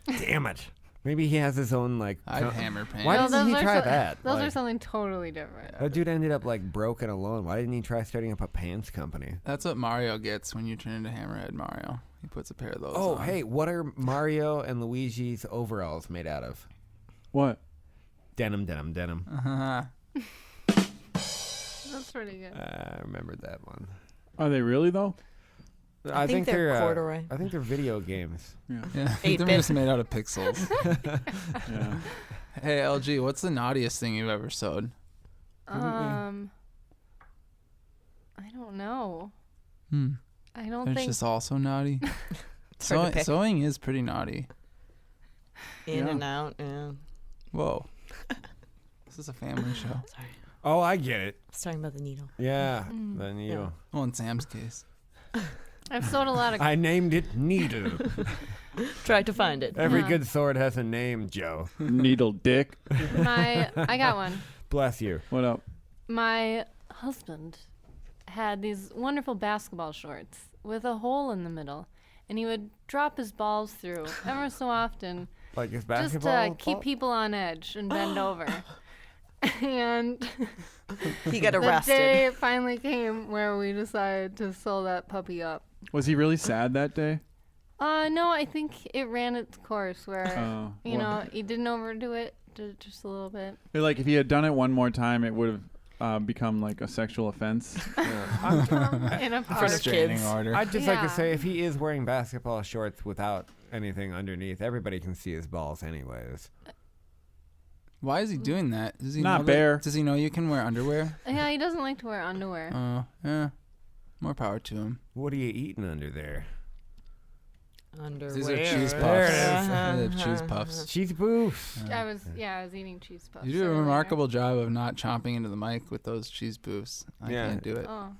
Damn it. Maybe he has his own like. I'd hammer pants. Why No, doesn't he those are try so- that? Those are Like, something totally different. that dude ended up like broke and alone. Why didn't he try starting up a pants company? That's what Mario gets when you turn into Hammerhead Mario. He puts a pair of those Oh, on. hey, what are Mario and Luigi's overalls made out of? What? Denim, denim, denim. Uh-huh. That's pretty good. I remembered that one. Are they really though? I think they're they're corduroy. I think they're video games. Yeah. Yeah, I think they're 8-bit. just made out of pixels. Yeah. Hey, LG, what's the naughtiest thing you've ever sewed? I don't know. I don't It's think. just also naughty. It's hard to pick. Sewing is pretty naughty. In Yeah. and out. Yeah. Whoa. This is a family show. Sorry. Oh, I get it. I was talking about the needle. Yeah, Mm. the needle. Well, in Sam's case. I've sewed a lot of. I named it Needle. Tried to find it. Every Yeah. good sword has a name, Joe. Needle dick. I got one. Bless you. What up? My husband had these wonderful basketball shorts with a hole in the middle, and he would drop his balls through ever so often, Like his just basketball. to keep people on edge and bend over. And He got the arrested. day it finally came where we decided to sew that puppy up. Was he really sad that day? No, I think it ran its course where, Oh. you know, he didn't overdo it, just a little bit. Like if he had done it one more time, it would have become like a sexual offense. In a park. Restraining kids. order. I'd just like to Yeah. say, if he is wearing basketball shorts without anything underneath, everybody can see his balls anyways. Why is he doing that? Does he Not know bear. Does he know you can wear underwear? Yeah, he doesn't like to wear underwear. Oh, yeah. More power to him. What are you eating under there? Underwear. These are cheese puffs. There it is. They're cheese puffs. Cheese boof. I was eating cheese puffs. You do a earlier. remarkable job of not chomping into the mic with those cheese booths. I Yeah. can't do it. Oh,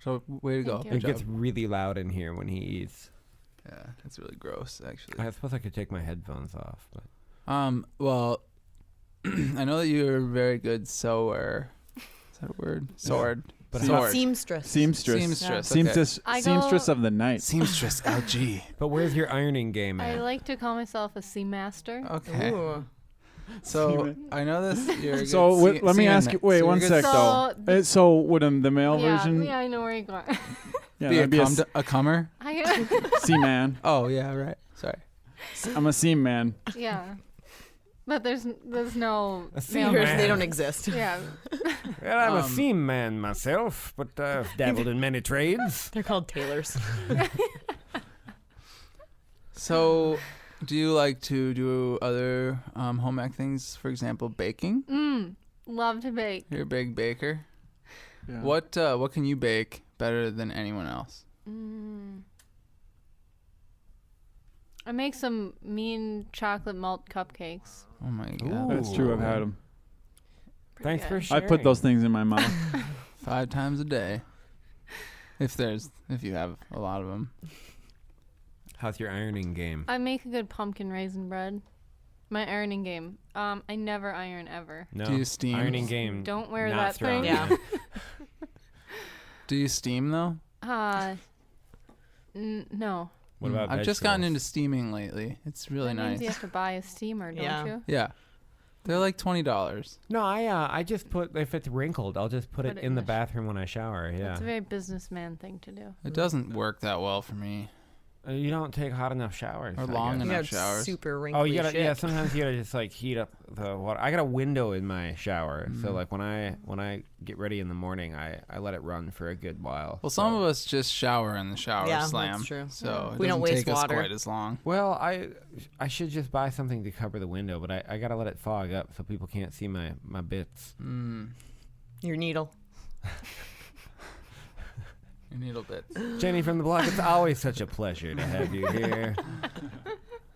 So way to go. Thank you. Good It gets job. really loud in here when he eats. Yeah, it's really gross actually. I suppose I could take my headphones off, but Well, I know that you're a very good sewer. Is that a word? Sword. But Sword. Seamstress. Seamstress. Seamstress. Seamstress. I go- Seamstress of the night. Seamstress LG. but where's your ironing game I at? like to call myself a sea master. Okay. Ooh. So I know this. You're a good So let me seeing ask ma- you. Wait, so you're one good sec So though. So would the male yeah, version? yeah, I know where you're going. Yeah, Be that'd be a comer. seaman. Oh yeah, right. Sorry. I'm a seaman. yeah, but there's no A sea male man. version. They don't exist. Yeah, Well, I'm a Um, seaman myself, but I've dabbled in many trades. They're called tailors. So, do you like to do other home ec things? For example, baking. love to bake. You're a big baker. Yeah. What can you bake better than anyone else? I make some mean chocolate malt cupcakes. Oh my god. Ooh. That's true. I've had them. Pretty Thanks for good. I sharing. put those things in my mouth. 5 times a day. If you have a lot of them. How's your ironing game? I make a good pumpkin raisin bread. My ironing game. I never iron ever. No. Do you steam? Ironing game. Don't wear not that strong. thing. Yeah. Do you steam though? No. What about I've just gotten into vegetables? steaming lately. It's really That means nice. you have to buy a steamer, don't Yeah. you? Yeah. They're like $20. No, I just put, if it's wrinkled, I'll just put it in the bathroom when I shower. Yeah. That's a very businessman thing to do. It doesn't work that well for me. You don't take hot enough showers. Or I long guess. enough. You got showers. super wrinkly Oh, you gotta. shit. Yeah, sometimes you gotta just like heat up the water. I got a window in my shower, so like when I get ready in the morning, I let it run for a good while. Well, some of us just shower in the shower Yeah, slam. that's true. So it We don't doesn't waste take us water. quite as long. Well, I should just buy something to cover the window, but I gotta let it fog up so people can't see my bits. Your needle. Your needle bits. Jenny from the block, it's always such a pleasure to have you here.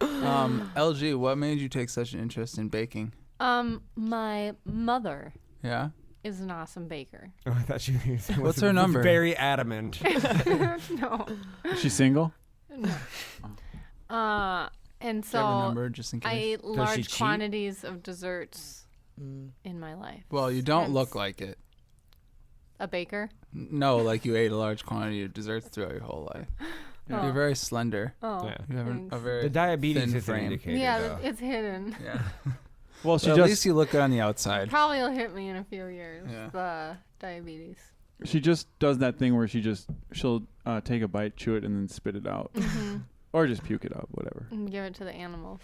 LG, what made you take such an interest in baking? My mother Yeah. is an awesome baker. Oh, I thought she was What's her number? Very adamant. No. Is she single? And Do you have a so number just in case? I ate she large cheat? quantities of desserts in my life. Well, you don't Hence, look like it. a baker. No, like you ate a large quantity of desserts throughout your whole life. Oh. You're very slender. Oh, Yeah. You have a thanks. very The diabetes thin is an frame. indicator. Yeah, though. it's hidden. Yeah. Well, she Well, at just least you look good on the outside. Probably will hit me in a few years. Yeah. The diabetes. She just does that thing where she'll take a bite, chew it, and then spit it out, or just puke it up, whatever. And give it to the animals.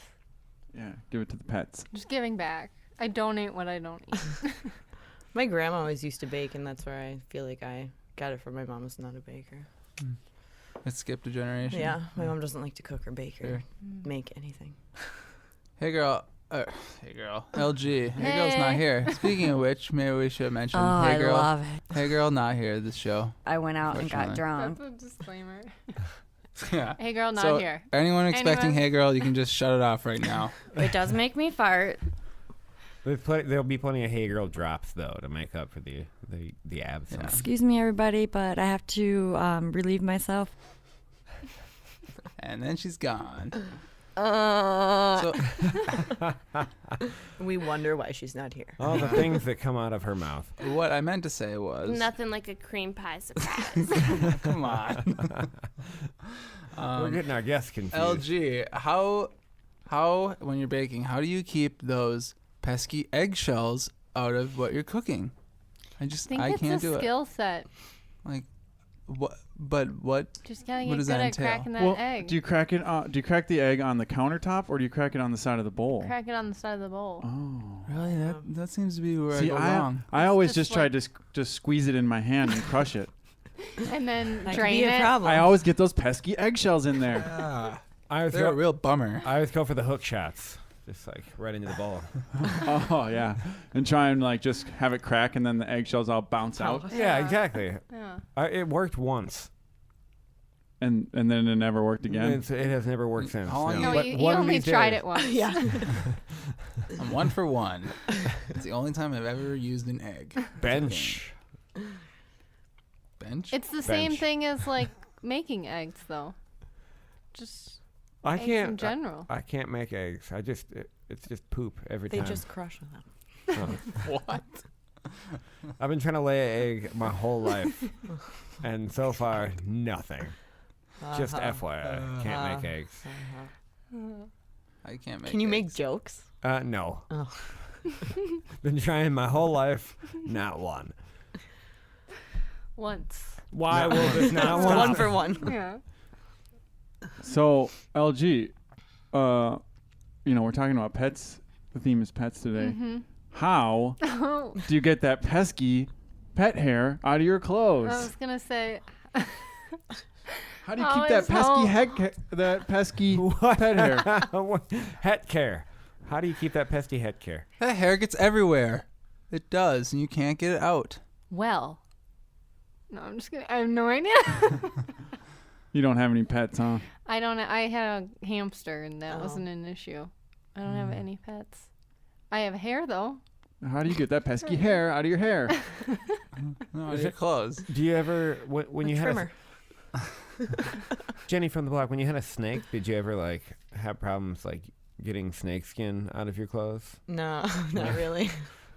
Yeah, give it to the pets. Just giving back. I donate what I don't eat. My grandma always used to bake, and that's where I feel like I got it from my mom. Was not a baker. It skipped a generation. Yeah, my mom doesn't like to cook or bake or Sure. make anything. Hey girl. Hey girl. LG. Hey girl's not here. Speaking of which, maybe we should mention. Oh, Hey I girl. love it. Hey girl, not here this show. I went out and got Unfortunately. drunk. That's a disclaimer. Yeah. Hey girl, not So, here. Anyone expecting Anyone? Hey girl, you can just shut it off right now. It does make me fart. There'll be plenty of Hey Girl drops though to make up for the absence. Yeah. Excuse me, everybody, but I have to relieve myself. And then she's gone. Uh, So we wonder why she's not here. All the things that come out of her mouth. what I meant to say was Nothing like a cream pie surprise. come on. We're getting our guests confused. LG, how when you're baking, how do you keep those pesky eggshells out of what you're cooking? I think I it's can't a do it. skill set. Like what but what Just gotta What get does good that at entail? cracking that Well, egg. do you crack it? Do you crack the egg on the countertop, or do you crack it on the side of the bowl? Crack it on the side of the bowl. Oh. really that seems to be where See, I go wrong. I always just just try to just squeeze it in my hand and crush it. And then That could drain be a it. problem. I always get those pesky eggshells in there. Yeah. I always They're a go, real bummer. I always go for the hook shots, just like right into the bowl. Oh yeah, and try and like just have it crack, and then the eggshells all bounce out, Yeah, exactly. Yeah. It worked once. and then it never worked again. It has never worked since. How long no. No, But you one of only these tried days- it once. Yeah. I'm 1 for 1. It's the only time I've ever used an egg. Bench. Bench? It's the same Bench. thing as like making eggs, though. Just I eggs in can't. general. I can't make eggs. It's just poop every They time. just crush them. What? I've been trying to lay an egg my whole life, and so far nothing. Just FYI, can't make eggs. I can't make Can you make eggs. jokes? No. Oh. Been trying my whole life, not one. Once. Why will this not One one? for one. Yeah. So LG, we're talking about pets. The theme is pets today. Mm-hmm. How Oh, do you get that pesky pet hair out of your clothes? I was gonna say. How do you keep that pesky What? pet hair? Het care. How do you keep that pesky het care? That hair gets everywhere. It does, and you can't get it out. Well. No, I'm just kidding. I have no idea. You don't have any pets, huh? I don't. I had a hamster, and that Oh. wasn't an issue. I don't have any pets. I have hair though. How do you get that pesky hair out of your hair? No, Is your it- clothes. Do you ever when you had Trimmer. Jenny from the block, when you had a snake, did you ever like have problems like getting snake skin out of your clothes? No, not really.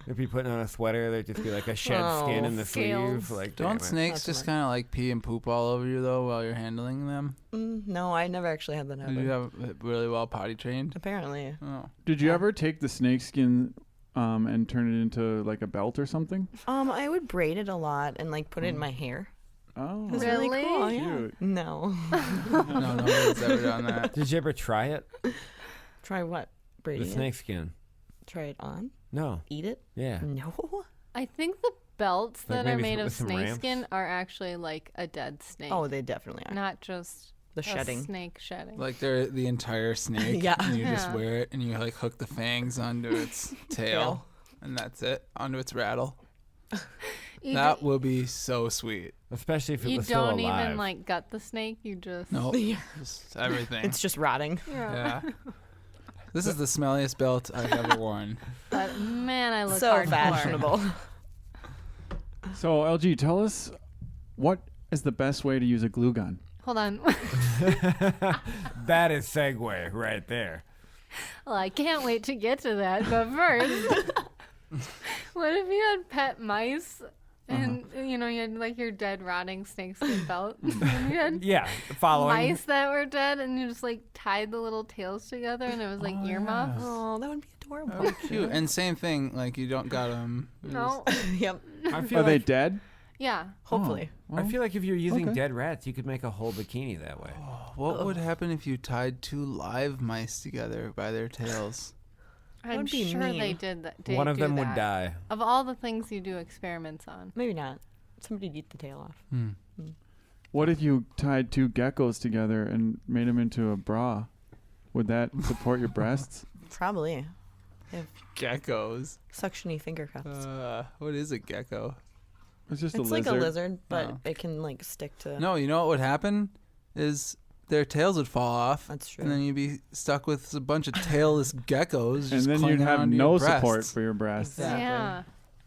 If you putting on a sweater, there'd just be like a shed skin in the Scales. sleeve. Like, Don't damn it. snakes That's just fine. kind of like pee and poop all over you though while you're handling them? No, I never actually had that Did happen. you have it really well potty trained? Apparently. Oh, Did you Yeah. ever take the snake skin and turn it into like a belt or something? I would braid it a lot and like put it in my hair. Oh, It was really Really? cool. Yeah. cute. No. no, nobody's ever done that. Did you ever try it? Try what? The Braiding it? snake skin. Try it on? No. Eat it? Yeah. No. I think the belts Like that are maybe made of with some snake ramps? skin are actually like a dead snake. Oh, they definitely are. not just The a shedding. snake shedding. Like they're the entire snake. Yeah. And you just Yeah. wear it and you like hook the fangs onto its tail. And that's it. Onto its rattle. You, That d- will be so sweet. Especially if it you was still don't alive. even like gut the snake. You just No, Yeah. just everything. It's just rotting. yeah. This is the smelliest belt I've ever worn. But man, I look So hardcore. fashionable. So LG, tell us what is the best way to use a glue gun? Hold on. That is segue right there. Well, I can't wait to get to that. But first, what if you had pet mice and you had like your dead rotting snakeskin belt? And you had Yeah. Following. mice that were dead, and you just like tied the little tails together, and it was like earmuffs. Oh, that would be adorable. Oh, cute. And same thing, like you don't got them. No, Yep. I feel Are they like dead? Yeah. Hopefully. Well, I feel like if you're using okay. dead rats, you could make a whole bikini that way. What would happen if you tied 2 live mice together by their tails? I'm would be sure they mean. did that. One of do them would that. die. Of all the things you do experiments on. Maybe not. Somebody'd eat the tail off. What if you tied 2 geckos together and made them into a bra? Would that support your breasts? Probably. Geckos. Suctiony finger cups. What is a gecko? It's just a It's lizard. like a lizard, but Oh. it can like stick to. No, you know what would happen is their tails would fall off. That's true. And then you'd be stuck with a bunch of tailless geckos. And just then you'd clinging have onto no your support breasts. for your breasts. Exactly. Yeah.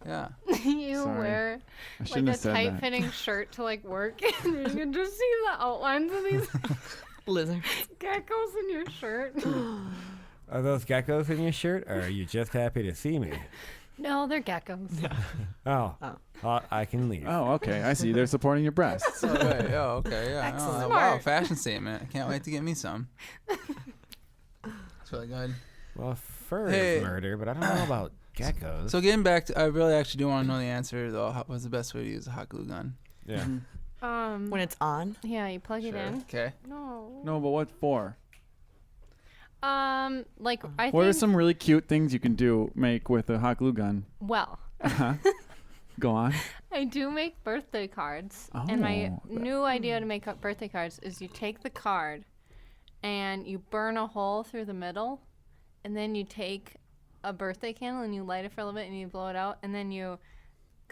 Yeah. You Sorry. wear I shouldn't like have a said that. tight-fitting shirt to like work, and you can just see the outlines of these Lizard. geckos in your shirt. Are those geckos in your shirt, or are you just happy to see me? No, they're geckos. Oh, Oh. I can leave. Oh, okay. I see. They're supporting your breasts. Oh, right. Oh, okay. Yeah. Excellent. Oh, wow. Smart. Fashion statement. I can't wait to get me some. It's really good. Well, fur Hey. is murder, but I don't know about geckos. So getting back to, I really actually do want to know the answer though. What's the best way to use a hot glue gun? yeah. When it's on. Yeah, you plug it in. Okay. No. No, but what for? Like I What are think. some really cute things you can make with a hot glue gun? Well, Uh-huh. Go on. I do make birthday cards, and my Oh. new idea to make up birthday cards is you take the card, and you burn a hole through the middle, and then you take a birthday candle and you light it for a little bit and you blow it out, and then you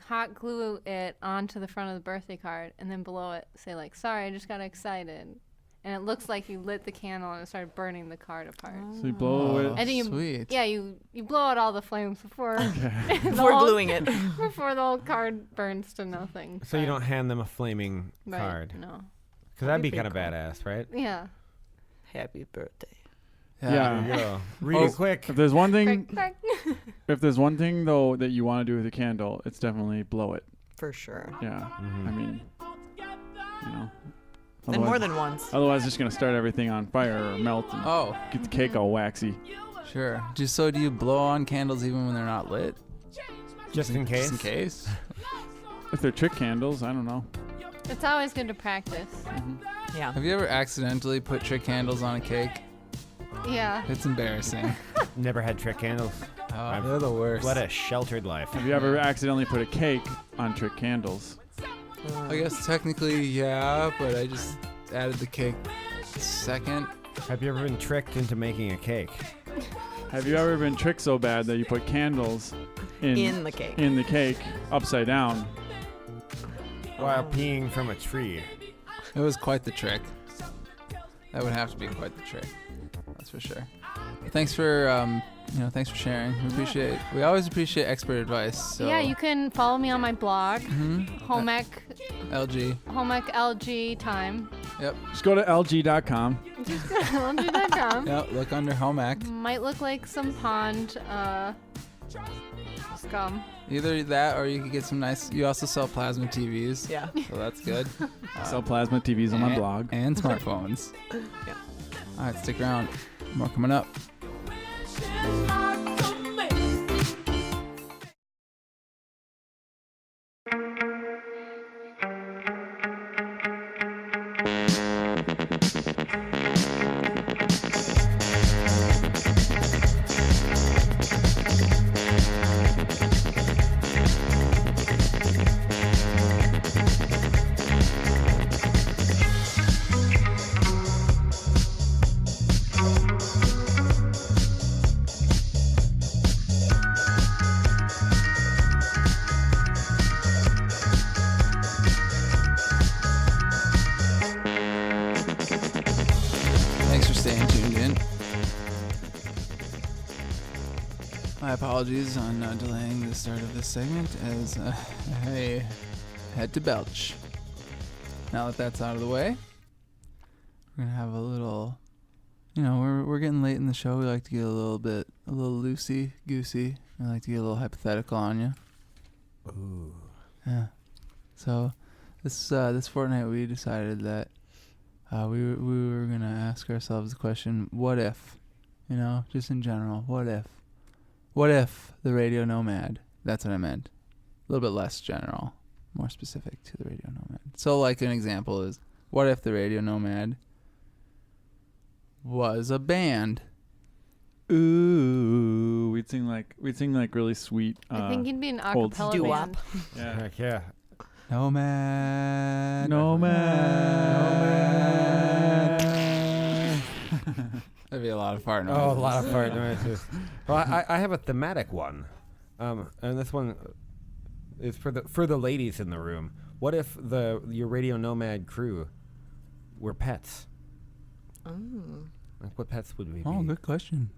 hot glue it onto the front of the birthday card, and then below it say like, "Sorry, I just got excited," and it looks like you lit the candle and it started burning the card apart. So you blow it. And then you, Sweet. yeah, you blow out all the flames before the Before whole- gluing it. before the whole card burns to nothing. So you but- don't hand them a flaming right, card, No. because that'd be That'd kind be of pretty badass, right? Yeah. Happy birthday. Yeah. There you go. Read Oh, it quick. If there's one thing, Crack, crack. if there's one thing though that you want to do with a candle, it's definitely blow it. For sure. Yeah. Mhm. I mean, you know. And more Otherwise- than once. Otherwise, it's just gonna start everything on fire or melt and Oh, get the cake all waxy. sure. Do you blow on candles even when they're not lit? Just in case. Just in case. If they're trick candles, I don't know. It's always good to practice. Yeah. Have you ever accidentally put trick candles on a cake? Yeah. It's embarrassing. Never had trick candles. Oh, they're the worst. Led a sheltered life. Have you ever accidentally put a cake on trick candles? I guess technically, yeah, but I just added the cake second. Have you ever been tricked into making a cake? Have you ever been tricked so bad that you put candles In the cake. in the cake upside down? While peeing from a tree. It was quite the trick. That would have to be quite the trick. That's for sure. Thanks for thanks for sharing. We always appreciate expert advice. So. Yeah, you can follow me on my blog, Mhm. Home Ec LG. LG Time. Yep. Just go to lg.com. LG.com. Yep. Look under home ec. Might look like some pond scum. Either that, or you could get some nice. You also sell plasma TVs. Yeah. So that's good. Sell plasma TVs on my blog. And smartphones. Yeah. All right, stick around. More coming up. Thanks for staying tuned in. My apologies on delaying the start of this segment as I had to belch. Now that that's out of the way, we're gonna have a little. We're getting late in the show. We like to get a little loosey goosey. I like to get a little hypothetical on you. Ooh. Yeah. So this fortnight we decided that we were gonna ask ourselves the question: what if? Just in general, what if? What if the radio Nomad? That's what I meant. A little bit less general. more specific to the Radio Nomad. So, like, an example is, what if the Radio Nomad was a band? Ooh, we'd sing like really sweet. I think he'd be an old acapella doo-wop. band. Yeah. Heck yeah. Nomad. Nomad. That'd be a lot of fart noises. Oh, a lot of fart noises. Well, I have a thematic one, and this one is for the ladies in the room. What if your Radio Nomad crew were pets? Oh. Like, what pets would we be? Oh, good question.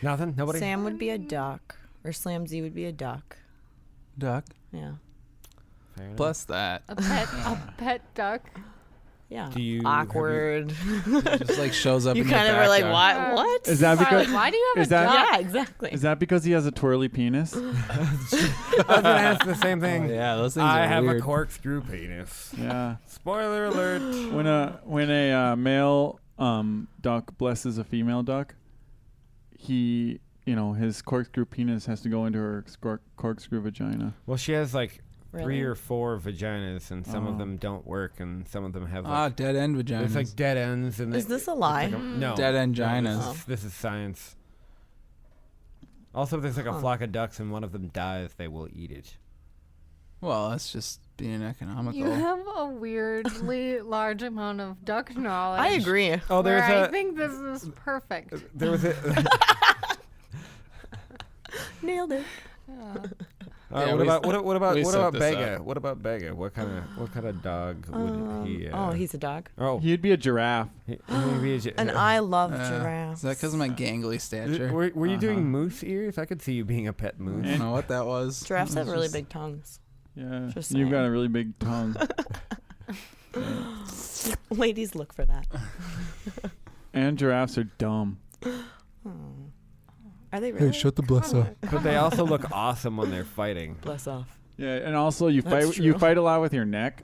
Nothing? Nobody? Sam would be a duck, or Slamzy would be a duck. Duck. Yeah. Fair enough. Plus that. A pet duck. Yeah. Do you Awkward. Just like shows up You in your kind of were like, backyard. what? Is that because? Like, why do you have Is a that- duck? Yeah, exactly. Is that because he has a twirly penis? I was going to ask the same thing. Oh, yeah, those things I are have weird. a corkscrew penis. Yeah. Spoiler alert. When a male duck blesses a female duck, he his corkscrew penis has to go into her corkscrew vagina. Well, she has like 3 Really? or 4 vaginas, and some of Oh. them don't work, and some of them have Ah, like, dead end vaginas. there's like dead ends. And Is this a lie? No. Dead end No, ginas. this is science. Also, if there's like a Huh. flock of ducks and one of them dies, they will eat it. Well, that's just being economical. You have a weirdly large amount of duck knowledge. I agree. Oh, Where there's I think this is perfect. there was a. Nailed it. Yeah, what we- about we set this Bega? up. What about Bega? What kind of dog would he? Oh, he's a dog. Oh, He'd be a giraffe. And I love Is giraffes. that because of my gangly stature? Were you Uh-huh. doing moose ears? I could see you being a pet I moose. don't know what that was. Giraffes It have was really just- big tongues. Yeah. Just You've got saying. a really big tongue. Ladies, look for that. And giraffes are dumb. Are they really? the bless up. But they also look awesome when they're fighting. Bless off. Yeah, and also you That's fight. You true. fight a lot with your neck.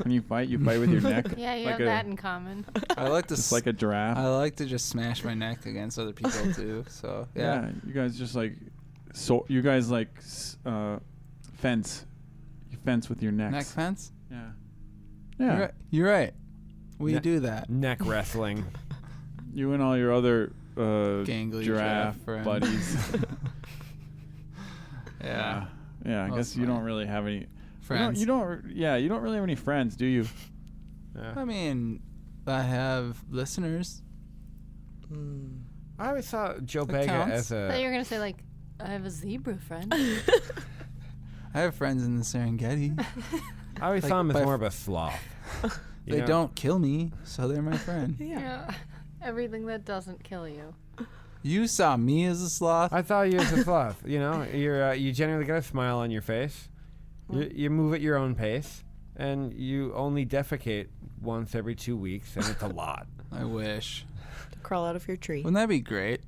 When you fight with your neck. Yeah, you Like have a- that in common. I like to. Just like a giraffe. I like to just smash my neck against other people too. So yeah. You guys just like, you guys like fence. You fence with your necks. Neck fence. Yeah. You're Yeah. right. You're right. We Ne- do that. Neck wrestling. You and all your other Gangly giraffe friends. buddies. Yeah. Yeah, I Well, guess you fine. don't really have any Friends. You don't really have any friends, do you? I mean, I have listeners. I always saw Joe That Bega counts. as I thought you a. were gonna say like, I have a zebra friend. I have friends in the Serengeti. I always like saw him as by more of a sloth. You They know? don't kill me, so they're my friend. Yeah. Everything that doesn't kill you. You saw me as a sloth. I thought you as a sloth. You know, you generally got a smile on your face. You move at your own pace, and you only defecate once every 2 weeks, and it's a lot. I wish. To crawl out of your tree. Wouldn't that be great?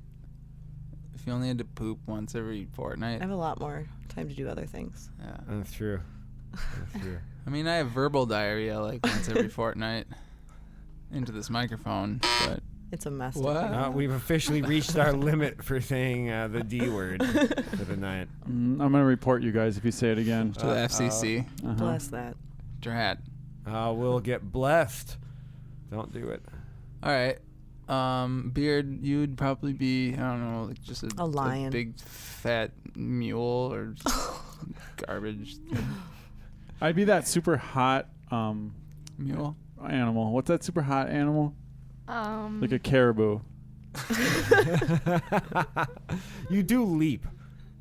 If you only had to poop once every fortnight. I have a lot more time to do other things. Yeah. That's true. That's true. I mean, I have verbal diarrhea like once every fortnight into this microphone, but It's a mess. to What? clean up. We've officially reached our limit for saying the D word for the night. I'm gonna report you guys if you say it again. to the FCC. Uh-huh. Bless that. Drat. We'll get blessed. Don't do it. All right. Beard, you'd probably be, I don't know, like just A lion. big fat mule or garbage I'd be that super hot mule. animal. What's that super hot animal? Like a caribou. You do leap.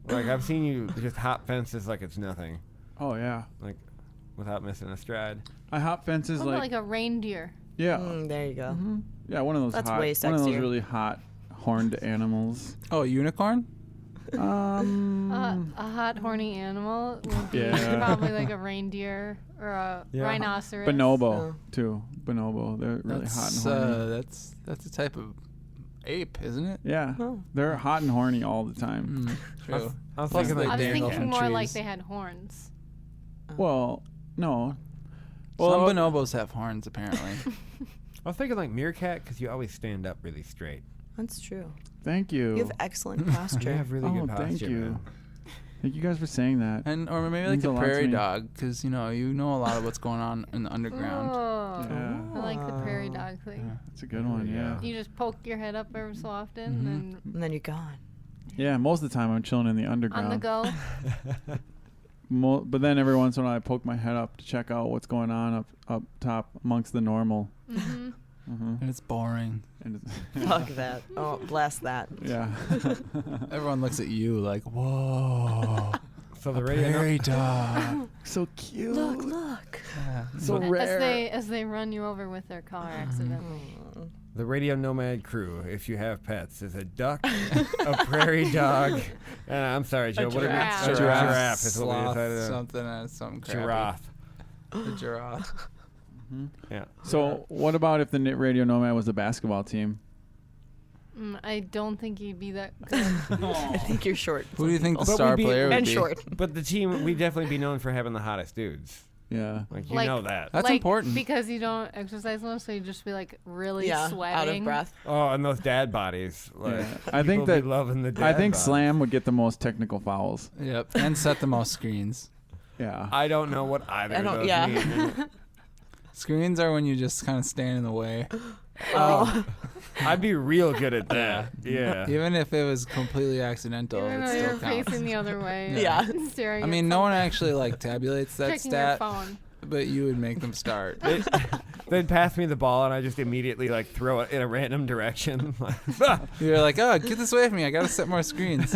Like, I've seen you just hop fences like it's nothing. Oh yeah. Like, without missing a stride. I hop fences What about like like a reindeer? yeah. There you go. Yeah, one of those That's hot, way one of those sexier. really hot horned animals. Oh, unicorn? A hot, horny animal would be Yeah. probably like a reindeer or a Yeah. rhinoceros. Bonobo Oh. too. Bonobo. They're really hot and That's, horny. that's a type of ape, isn't it? Yeah. Oh. They're hot and horny all the time. True. I was Plus thinking they I was dangle thinking from more like trees. they had horns. Well, no. Some bonobos have horns, apparently. I was thinking like meerkat because you always stand up really straight. That's true. Thank you. You have excellent You posture. have really Oh, good thank posture. you. Man. Thank you guys for saying that. or maybe like Means a a lot to prairie me. dog, because you know a lot of what's going on in the underground. Oh, Yeah. I like the prairie dog thing. Yeah, that's a good one. Yeah. You just poke your head up every so often Mhm. And then you're gone. Yeah. Most of the time I'm chilling in the and underground. on the go. But then every once in a while I poke my head up to check out what's going on up top amongst the normal. Mm-hmm. Mm-hmm. And it's boring. And it's Fuck that. Oh, blast that. yeah. Everyone looks at you like, whoa, So the a radio. prairie dog. So cute. Look. Yeah. So But- rare. As they run you over with their car accidentally. The Radio Nomad crew, if you have pets, is a duck, a prairie dog, and I'm sorry, Joe. What giraffe. A giraffe is what we sloth, decided. something crappy. Giraffe. A giraffe. Yeah. So what about if the Radio Nomad was a basketball team? I don't think you'd be that good. I think you're short. Who do you think the But star we'd be- player would And be? short. But the team, we'd definitely be known for having the hottest dudes. Yeah. Like you Like- know that. That's like, important. because you don't exercise much, so you just be like really Yeah, sweating. out of breath. Oh, and those dad bodies. Like, Yeah. I think people be that loving the dad I think bodies. Slam would get the most technical fouls. Yep, and set the most screens. Yeah. I don't know what either of those yeah. mean. Screens are when you just kind of stand in the way. Oh, I'd be real good at that. Yeah. Even if it was completely accidental, Even it though still you're counts. facing the other way. Yeah. and staring I at mean, no one something, actually like tabulates that checking stat, your phone. but you would make them start. They'd pass me the ball and I just immediately like throw it in a random direction. You're like, oh, get this away from me! I gotta set more screens.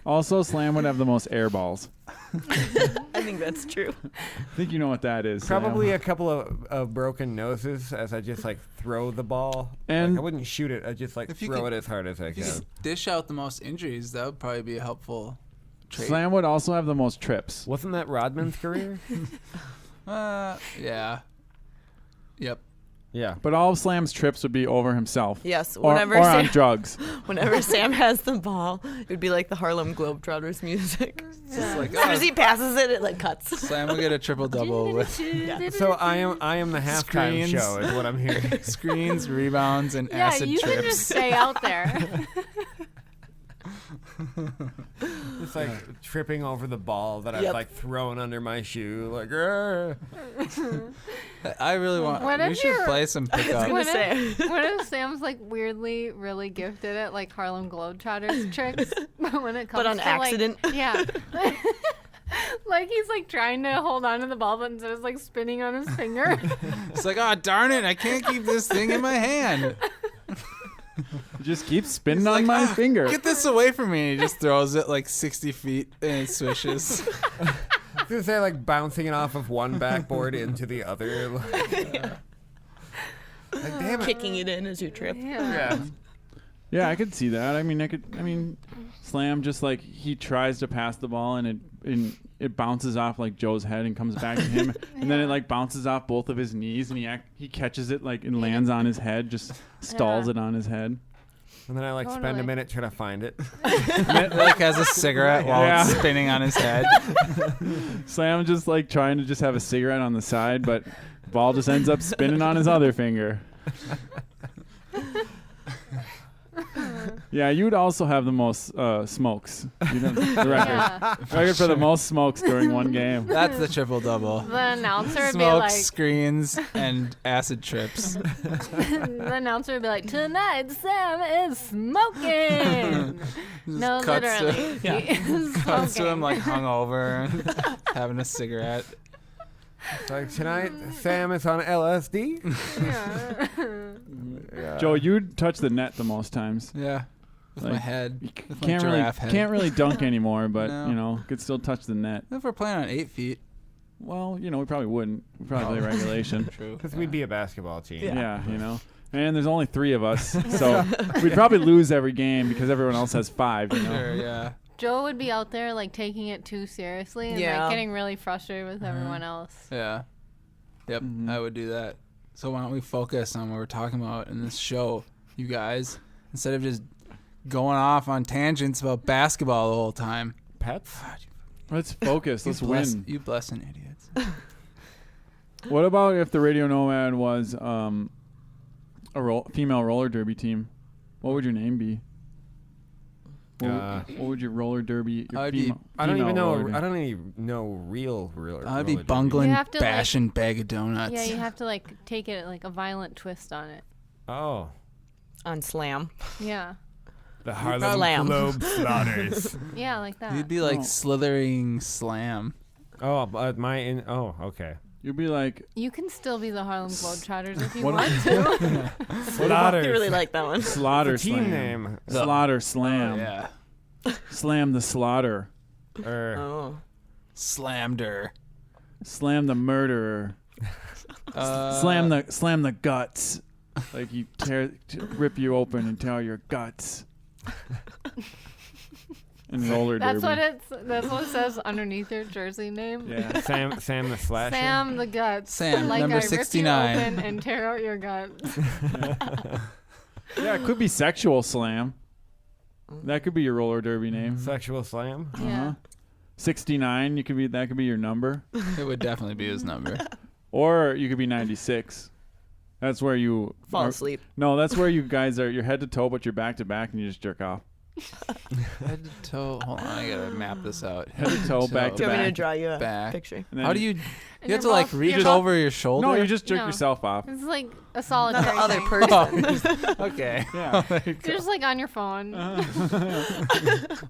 Also, Slam would have the most air balls. I think that's true. I think you know what that is. Slam. Probably a couple of broken noses as I just like throw the ball. And- like, I wouldn't shoot it. I just like If you throw could- it as hard as I If you can. could dish out the most injuries, that would probably be a helpful trait. Slam would also have the most trips. Wasn't that Rodman's career? Yeah. Yep. Yeah. But all of Slam's trips would be over himself. Yes, Or, whenever or on Sam, drugs. whenever Sam has the ball, it would be like the Harlem Globetrotters music. It's like, As soon as he passes it, it like cuts. Slam will get a triple double with So I am the halftime Screens. show is what I'm hearing. screens, rebounds, and Yeah, acid you trips. can just stay out there. Just like tripping over the ball that I've Yep. like thrown under my shoe. Like, "Arr." I really want. What we if should you're- play some pickup. gonna say. What if Sam's like weirdly really gifted at like Harlem Globetrotters tricks, but when it comes But on to accident. like, yeah. Like he's like trying to hold on to the ball, but instead it's like spinning on his finger. It's like, oh darn it! I can't keep this thing in my hand. Just keep spinning He's on like, my "Ah, finger. Get this away from me! And he just throws it like 60 feet and it swishes. I was gonna say like bouncing it off of one backboard into the other. Like, damn it. Kicking it in as you trip. Yeah. Yeah, I could see that. I mean, Slam just like he tries to pass the ball and it bounces off like Joe's head and comes back to him, and then it like bounces off both of his knees and he catches it like and lands on his head, just stalls Yeah. it on his head. And then I like spend a Totally. minute trying to find it. Like has a cigarette while Yeah. it's spinning on his head. Slam just like trying to just have a cigarette on the side, but ball just ends up spinning on his other finger. Yeah, you'd also have the most smokes. You'd have the record. Yeah. Record for the most smokes during one game. That's the triple double. The announcer would be Smoke, like, screens, and acid trips. the announcer would be like, tonight Sam is smoking. No, cuts literally. To, He is cuts to him smoking. like hungover, and having a cigarette. It's like tonight, Sam is on LSD. Yeah. Yeah. Joe, you'd touch the net the most times. Yeah, with my Like, head. You With my can't really giraffe head. can't really dunk anymore, but No. you know, could still touch the net. If we're playing on 8 feet. Well, you know, we probably wouldn't. We'd probably play regulation. True. Because we'd be a basketball team. Yeah, you know. And there's only 3 of us, so we'd probably lose every game because everyone else has 5. You know. Sure, yeah. Joe would be out there like taking it too seriously and Yeah. like getting really frustrated with everyone else. Yeah. Yep, Mhm. I would do that. So why don't we focus on what we're talking about in this show, you guys, instead of just going off on tangents about basketball the whole time. Pets? Let's focus. Let's win. You blessing idiots. What about if the Radio Nomad was a female roller derby team? What would your name be? What would your roller derby? Your I'd be- I don't even know. roller derby? I don't even know real. I'd be roller bungling, You have to, like- bashing bag of donuts. Yeah, you have to like take it like a violent twist on it. derby. Oh, On Slam. Yeah. the Slam. Globe Slaughters. Yeah, like that. You'd be like Oh. slithering slam. Oh, but okay. You'd be like, You can still be the Harlem Globetrotters if you What- want to. Slaughters. You really like that one. Slaughter Team Slam. name. Slaughter Slam. Yeah. Slam the slaughter. Oh. Slammed her. Slam the murderer. Slam the guts. Like you rip you open and tear your guts. And roller That's derby. that's what it says underneath your jersey name. Yeah. Sam the Slasher. Sam the guts. Sam, like number I 69. rip you open and tear out your guts. Yeah, it could be sexual slam. That could be your roller derby name. Sexual Slam. Yeah. 69, that could be your number. It would definitely be his number. Or you could be 96. That's where you Fall are- asleep. No, that's where you guys are. You're head to toe, but you're back to back, and you just jerk off. Head to toe. Hold on, I gotta map this out. Head to toe, back Do to you want me to back. draw you a Back. picture? And then How do you? And You have to you're like both- reach you're both- over your shoulder. No, you just jerk No. yourself off. It's like a Not solitary the other thing. person. Okay. Yeah. There you You're go. just like on your phone.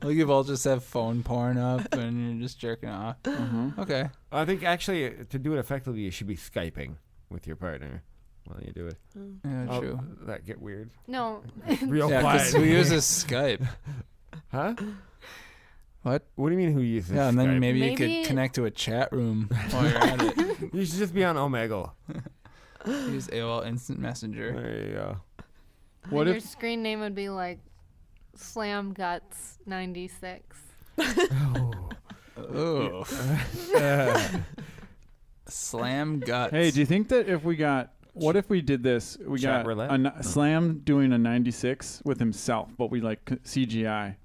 Well, you both just have phone porn up and you're just jerking off. Okay. I think actually to do it effectively, you should be Skyping with your partner while you do it. Yeah, Oh, true. that get weird. No. Real Yeah, quiet. because who uses Skype? Huh? What? What do you mean who uses Yeah, and then Skype? maybe you Maybe- could connect to a chat room while you're at it. You should just be on Omegle. Use AOL Instant Messenger. There you go. What your if- screen name would be like Slam Guts 96. Oh. Slam guts. Hey, do you think that if we got, what if we did this? We Chat got roulette? Slam doing a 96 with himself, but we like CGI,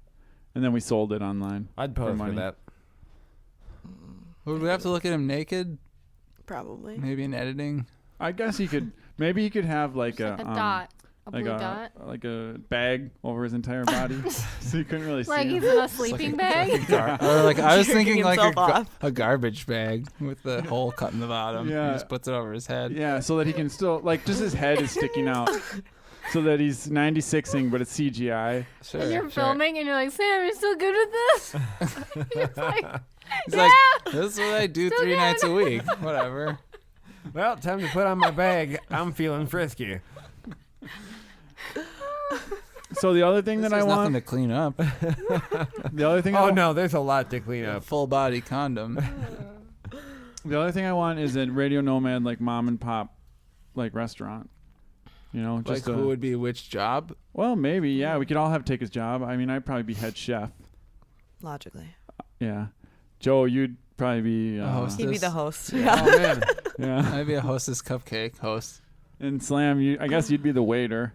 and then we sold it online. I'd pose for money. that. Would we have to look at him naked? Probably. Maybe in editing. I guess he could. Maybe he could have like Like a dot. A like blue a dot. like a bag over his entire body, so you couldn't really Like see he's him. in a sleeping bag. Or like I was Jerking thinking like himself off. a garbage bag with the hole cut in the bottom. Yeah. He just puts it over his head. Yeah, so that he can still like just his head is sticking out, so that he's 96ing, but it's CGI. Sure. And you're sure. filming and you're like, Sam, you're still good with this? You're like, He's yeah. like, this is what I do Still 3 good. nights a week. Whatever. Well, time to put on my bag. I'm feeling frisky. So the other thing that I There's nothing want, to clean up. the other thing, Oh no, there's a lot to clean A up. full body condom. the other thing I want is a Radio Nomad like mom and pop, like restaurant. You know, Like just who would be which job? well, maybe yeah, we could all take his job. I mean, I'd probably be head chef. Logically. Yeah, Joe, you'd probably be A host. He'd be This- the host. Oh man. yeah, I'd be a hostess cupcake host. and Slam, I guess you'd be the waiter.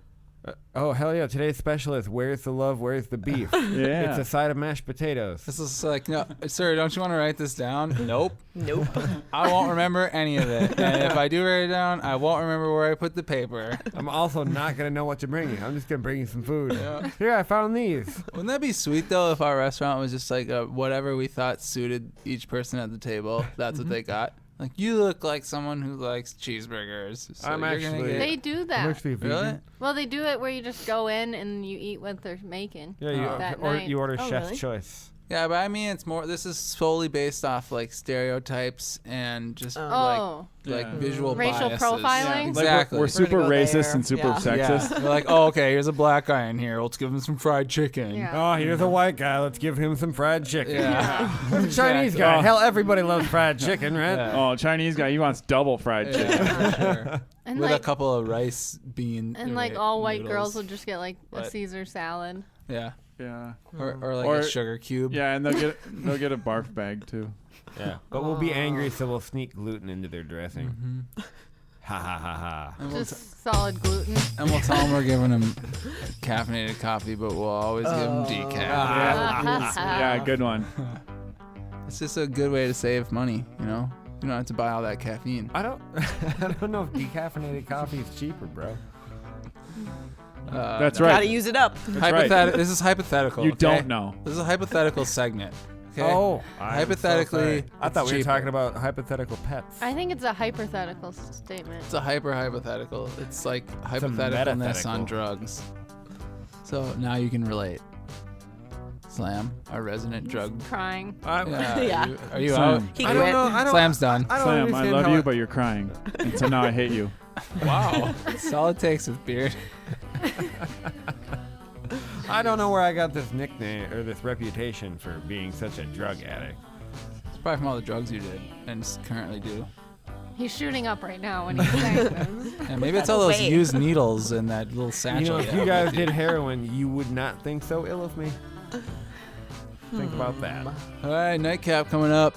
Oh hell yeah! Today's special is where's the love, where's the beef? Yeah, It's a side of mashed potatoes. This is like, no, sir, don't you want to write this down? Nope. Nope. I won't remember any of it. And if I do write it down, I won't remember where I put the paper. I'm also not gonna know what to bring you. I'm just gonna bring you some food. Yeah. Here, I found these. Wouldn't that be sweet, though, if our restaurant was just like whatever we thought suited each person at the table, that's what they got? Like, you look like someone who likes cheeseburgers. So I'm you're gonna actually- get- They do I'm that. actually vegan. Really? Well, they do it where you just go in and you eat what they're making. Yeah, you, That or, night. you order Oh, chef's really? choice. Yeah, but I mean, it's more. This is solely based off like stereotypes and just Oh. like Yeah. visual Racial biases. profiling? Yeah, Like, Like exactly. we're super go racist there. and super Yeah. sexist. Yeah. We're like, oh, okay, here's a black guy in here. Let's give him some fried chicken. Yeah. Oh, here's a white guy. Let's give him some fried chicken. Yeah. There's a Chinese guy. Oh. Hell, everybody loves fried chicken, right? Yeah. Oh, Chinese guy, he wants double fried chicken. Yeah, for sure. And With like, a couple of rice bean. and like all white noodles. girls will just get like a But- Caesar salad. Yeah. Yeah, Or like Or- a sugar cube. yeah, and they'll get a barf bag too. Yeah. But we'll be angry, so we'll sneak gluten into their dressing. Mhm. Ha ha ha ha. And we'll, Just solid gluten. and we'll tell them we're giving them caffeinated coffee, but we'll always give them decaf. Yeah, good one. It's just a good way to save money, you know? You don't have to buy all that caffeine. I don't know if decaffeinated coffee is cheaper, bro. That's no. right. Gotta use it up. That's right. This is hypothetical. You okay? don't know. This is a hypothetical segment. Okay. Oh, hypothetically, I thought it's we were cheaper. talking about hypothetical pets. I think it's a hypothetical statement. It's a hypothetical. It's like hypotheticalness metathetical. on drugs. So now you can relate. Slam, our resident drug. Crying. Yeah. Are you Slam. out? He I quit. don't know. I don't, Slam's done. I don't Slam, I understand love how you, it- but you're crying. And so now I hate you. Wow. That's all it takes with beard. I don't know where I got this nickname or this reputation for being such a drug addict. It's probably from all the drugs you did and currently do. He's shooting up right now when he's saying this. And maybe it's all those Wait. used needles in that little satchel. You know, if you you have. guys did heroin, you would not think so ill of me. Think about that. All right, nightcap coming up.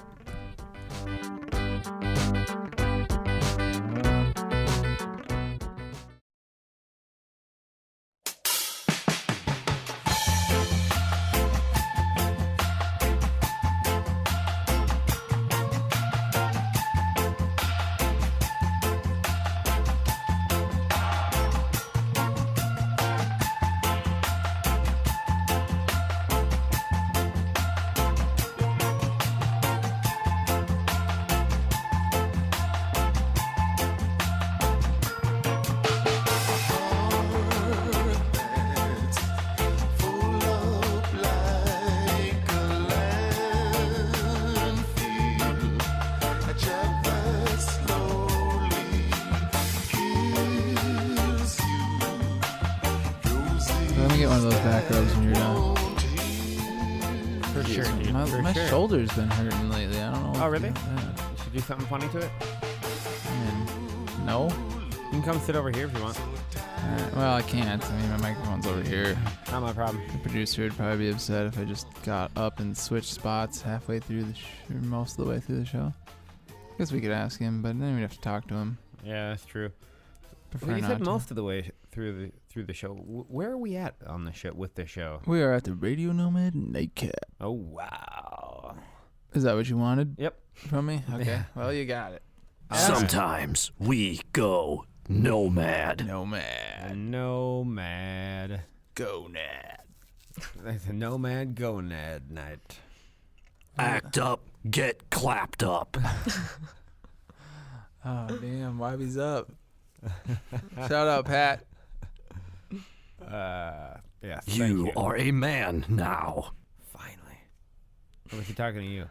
Let me get one of those back rubs when you're done. For sure, dude. My shoulder's been hurting lately. I don't know. Oh, really? Yeah. Should do something funny to it? Man, no. You can come sit over here if you want. Well, I can't. I mean, my microphone's over here. Not my problem. The producer would probably be upset if I just got up and switched spots halfway through or most of the way through the show. I guess we could ask him, but then we'd have to talk to him. Yeah, that's true. Prefer Well, you not said to. most of the way through the show. Where are we at on the show with the show? We are at the Radio Nomad Nightcap. Oh wow. Is that what you wanted Yep. from me? Okay. Well, you got it. Sometimes we go nomad. Nomad. Nomad. Gonad. It's a nomad gonad night. Act up, get clapped up. Oh, damn. YB's up. Shout out, Pat. Yes. You are a man now. Finally. I was he talking to you?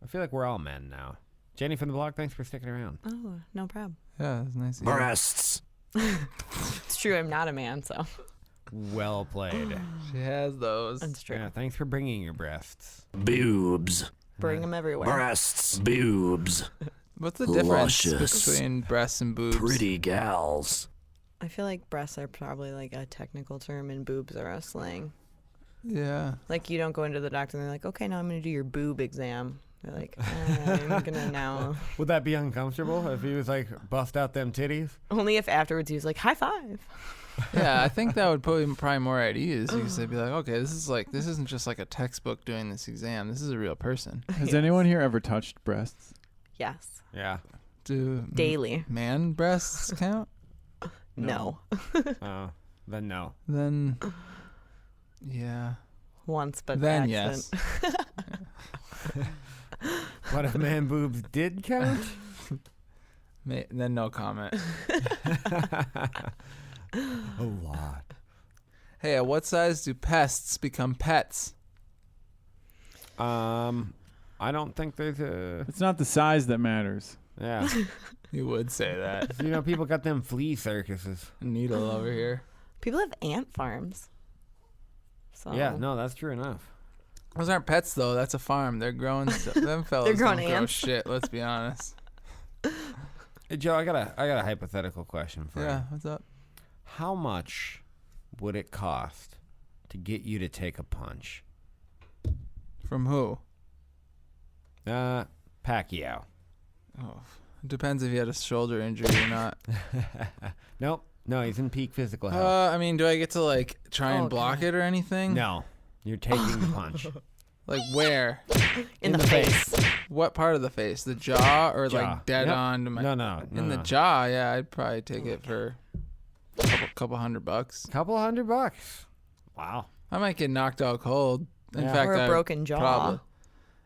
I feel like we're all men now. Jenny from the blog, thanks for sticking around. Oh, no problem. Yeah, that's nice. of you. Breasts. It's true. I'm not a man, so Well played. She has those. that's true. Yeah, thanks for bringing your breasts. Boobs. Bring them everywhere. Breasts. Boobs. What's the difference Luscious. between breasts and boobs? Pretty gals. I feel like breasts are probably like a technical term and boobs are a slang. Yeah. Like you don't go into the doctor and they're like, okay, now I'm going to do your boob exam. They're like, I'm going to now. Would that be uncomfortable if he was like, bust out them titties? Only if afterwards he was like, high five. Yeah, I think that would put him probably more at ease because they'd be like, okay, this isn't just like a textbook doing this exam. This is a real person. Has anyone here ever touched breasts? Yes. Yeah. Do Daily. man breasts count? No. Oh, then no. Then, yeah. Once, but Then accident. yes. What if man boobs did count? Then no comment. A lot. Hey, at what size do pests become pets? I don't think there's a. It's not the size that matters. Yeah. You would say that. You know, people got them flea circuses. Needle over here. People have ant farms. So Yeah, no, that's true enough. Those aren't pets though. That's a farm. They're growing. Them fellas They're growing don't grow ants. shit. Let's be honest. Hey, Joe, I got a hypothetical question for Yeah. you. What's up? How much would it cost to get you to take a punch? From who? Pacquiao. Oh, it depends if he had a shoulder injury or not. Nope. No, he's in peak physical health. I mean, do I get to like try and Oh, block God. it or anything? No, you're taking the punch. Like where? in the face. What part of the face? The jaw or Jaw. like dead Yep. on to my? No. In the jaw, yeah, I'd probably take it for Couple $100. Couple $100. Wow. I might get knocked out cold. In Yeah. fact, Or a I broken jaw. probably.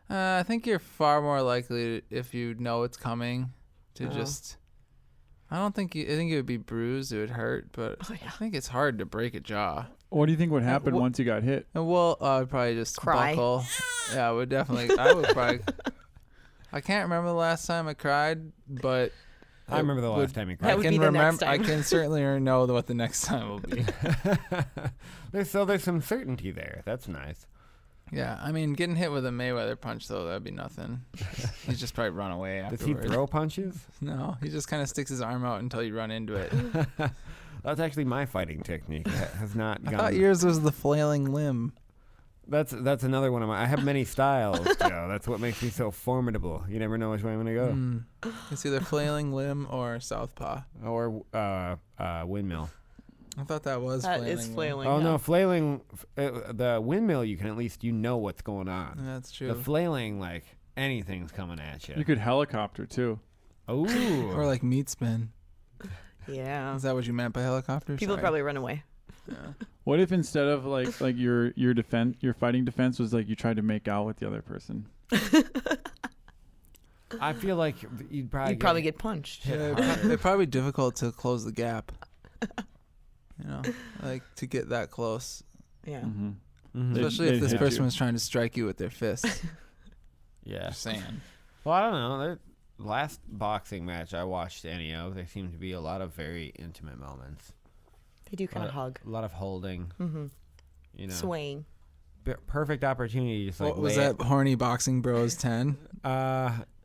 I think you're far more likely if you know it's coming to just. I don't think I think it would be bruised. It would hurt, but I think it's hard to break a jaw. What do you think would happen once you got hit? And well, I would probably just Cry. buckle. Yeah, I would definitely. I would probably. I can't remember the last time I cried, but I remember the last time you cried. I would can be the next remember. I time. can certainly know what the next time will be. There's some certainty there. That's nice. Yeah, I mean, getting hit with a Mayweather punch though, that'd be nothing. He'd just probably run away Does he afterwards. throw punches? No, he just kind of sticks his arm out until you run into it. That's actually my fighting technique. It has not I gone. thought yours was the flailing limb. That's another one of my. I have many styles, Joe. That's what makes me so formidable. You never know which way I'm gonna go. It's either flailing limb or southpaw. Or windmill. I thought that was That flailing. is limb. flailing. Oh yeah. no, flailing. The windmill, you can at least know what's going on. That's true. The flailing, like anything's coming at you. You could helicopter too. Ooh. Or like meat spin. Yeah. Is that what you meant by helicopter? People Sorry. probably run away. Yeah. What if instead of like your fighting defense was like you tried to make out with the other person? I feel like you'd probably get punched. Yeah, it'd probably be difficult to close the gap. You know, like to get that close. Yeah. Mhm. Especially if They'd this hit person you. was trying to strike you with their fists. Yeah. Just saying. Well, I don't know. The last boxing match I watched any of, there seemed to be a lot of very intimate moments. They do kind of hug. A lot of holding. Mm-hmm. You know, Swaying. perfect opportunity to just like What was lay that? Horny Boxing Bros 10?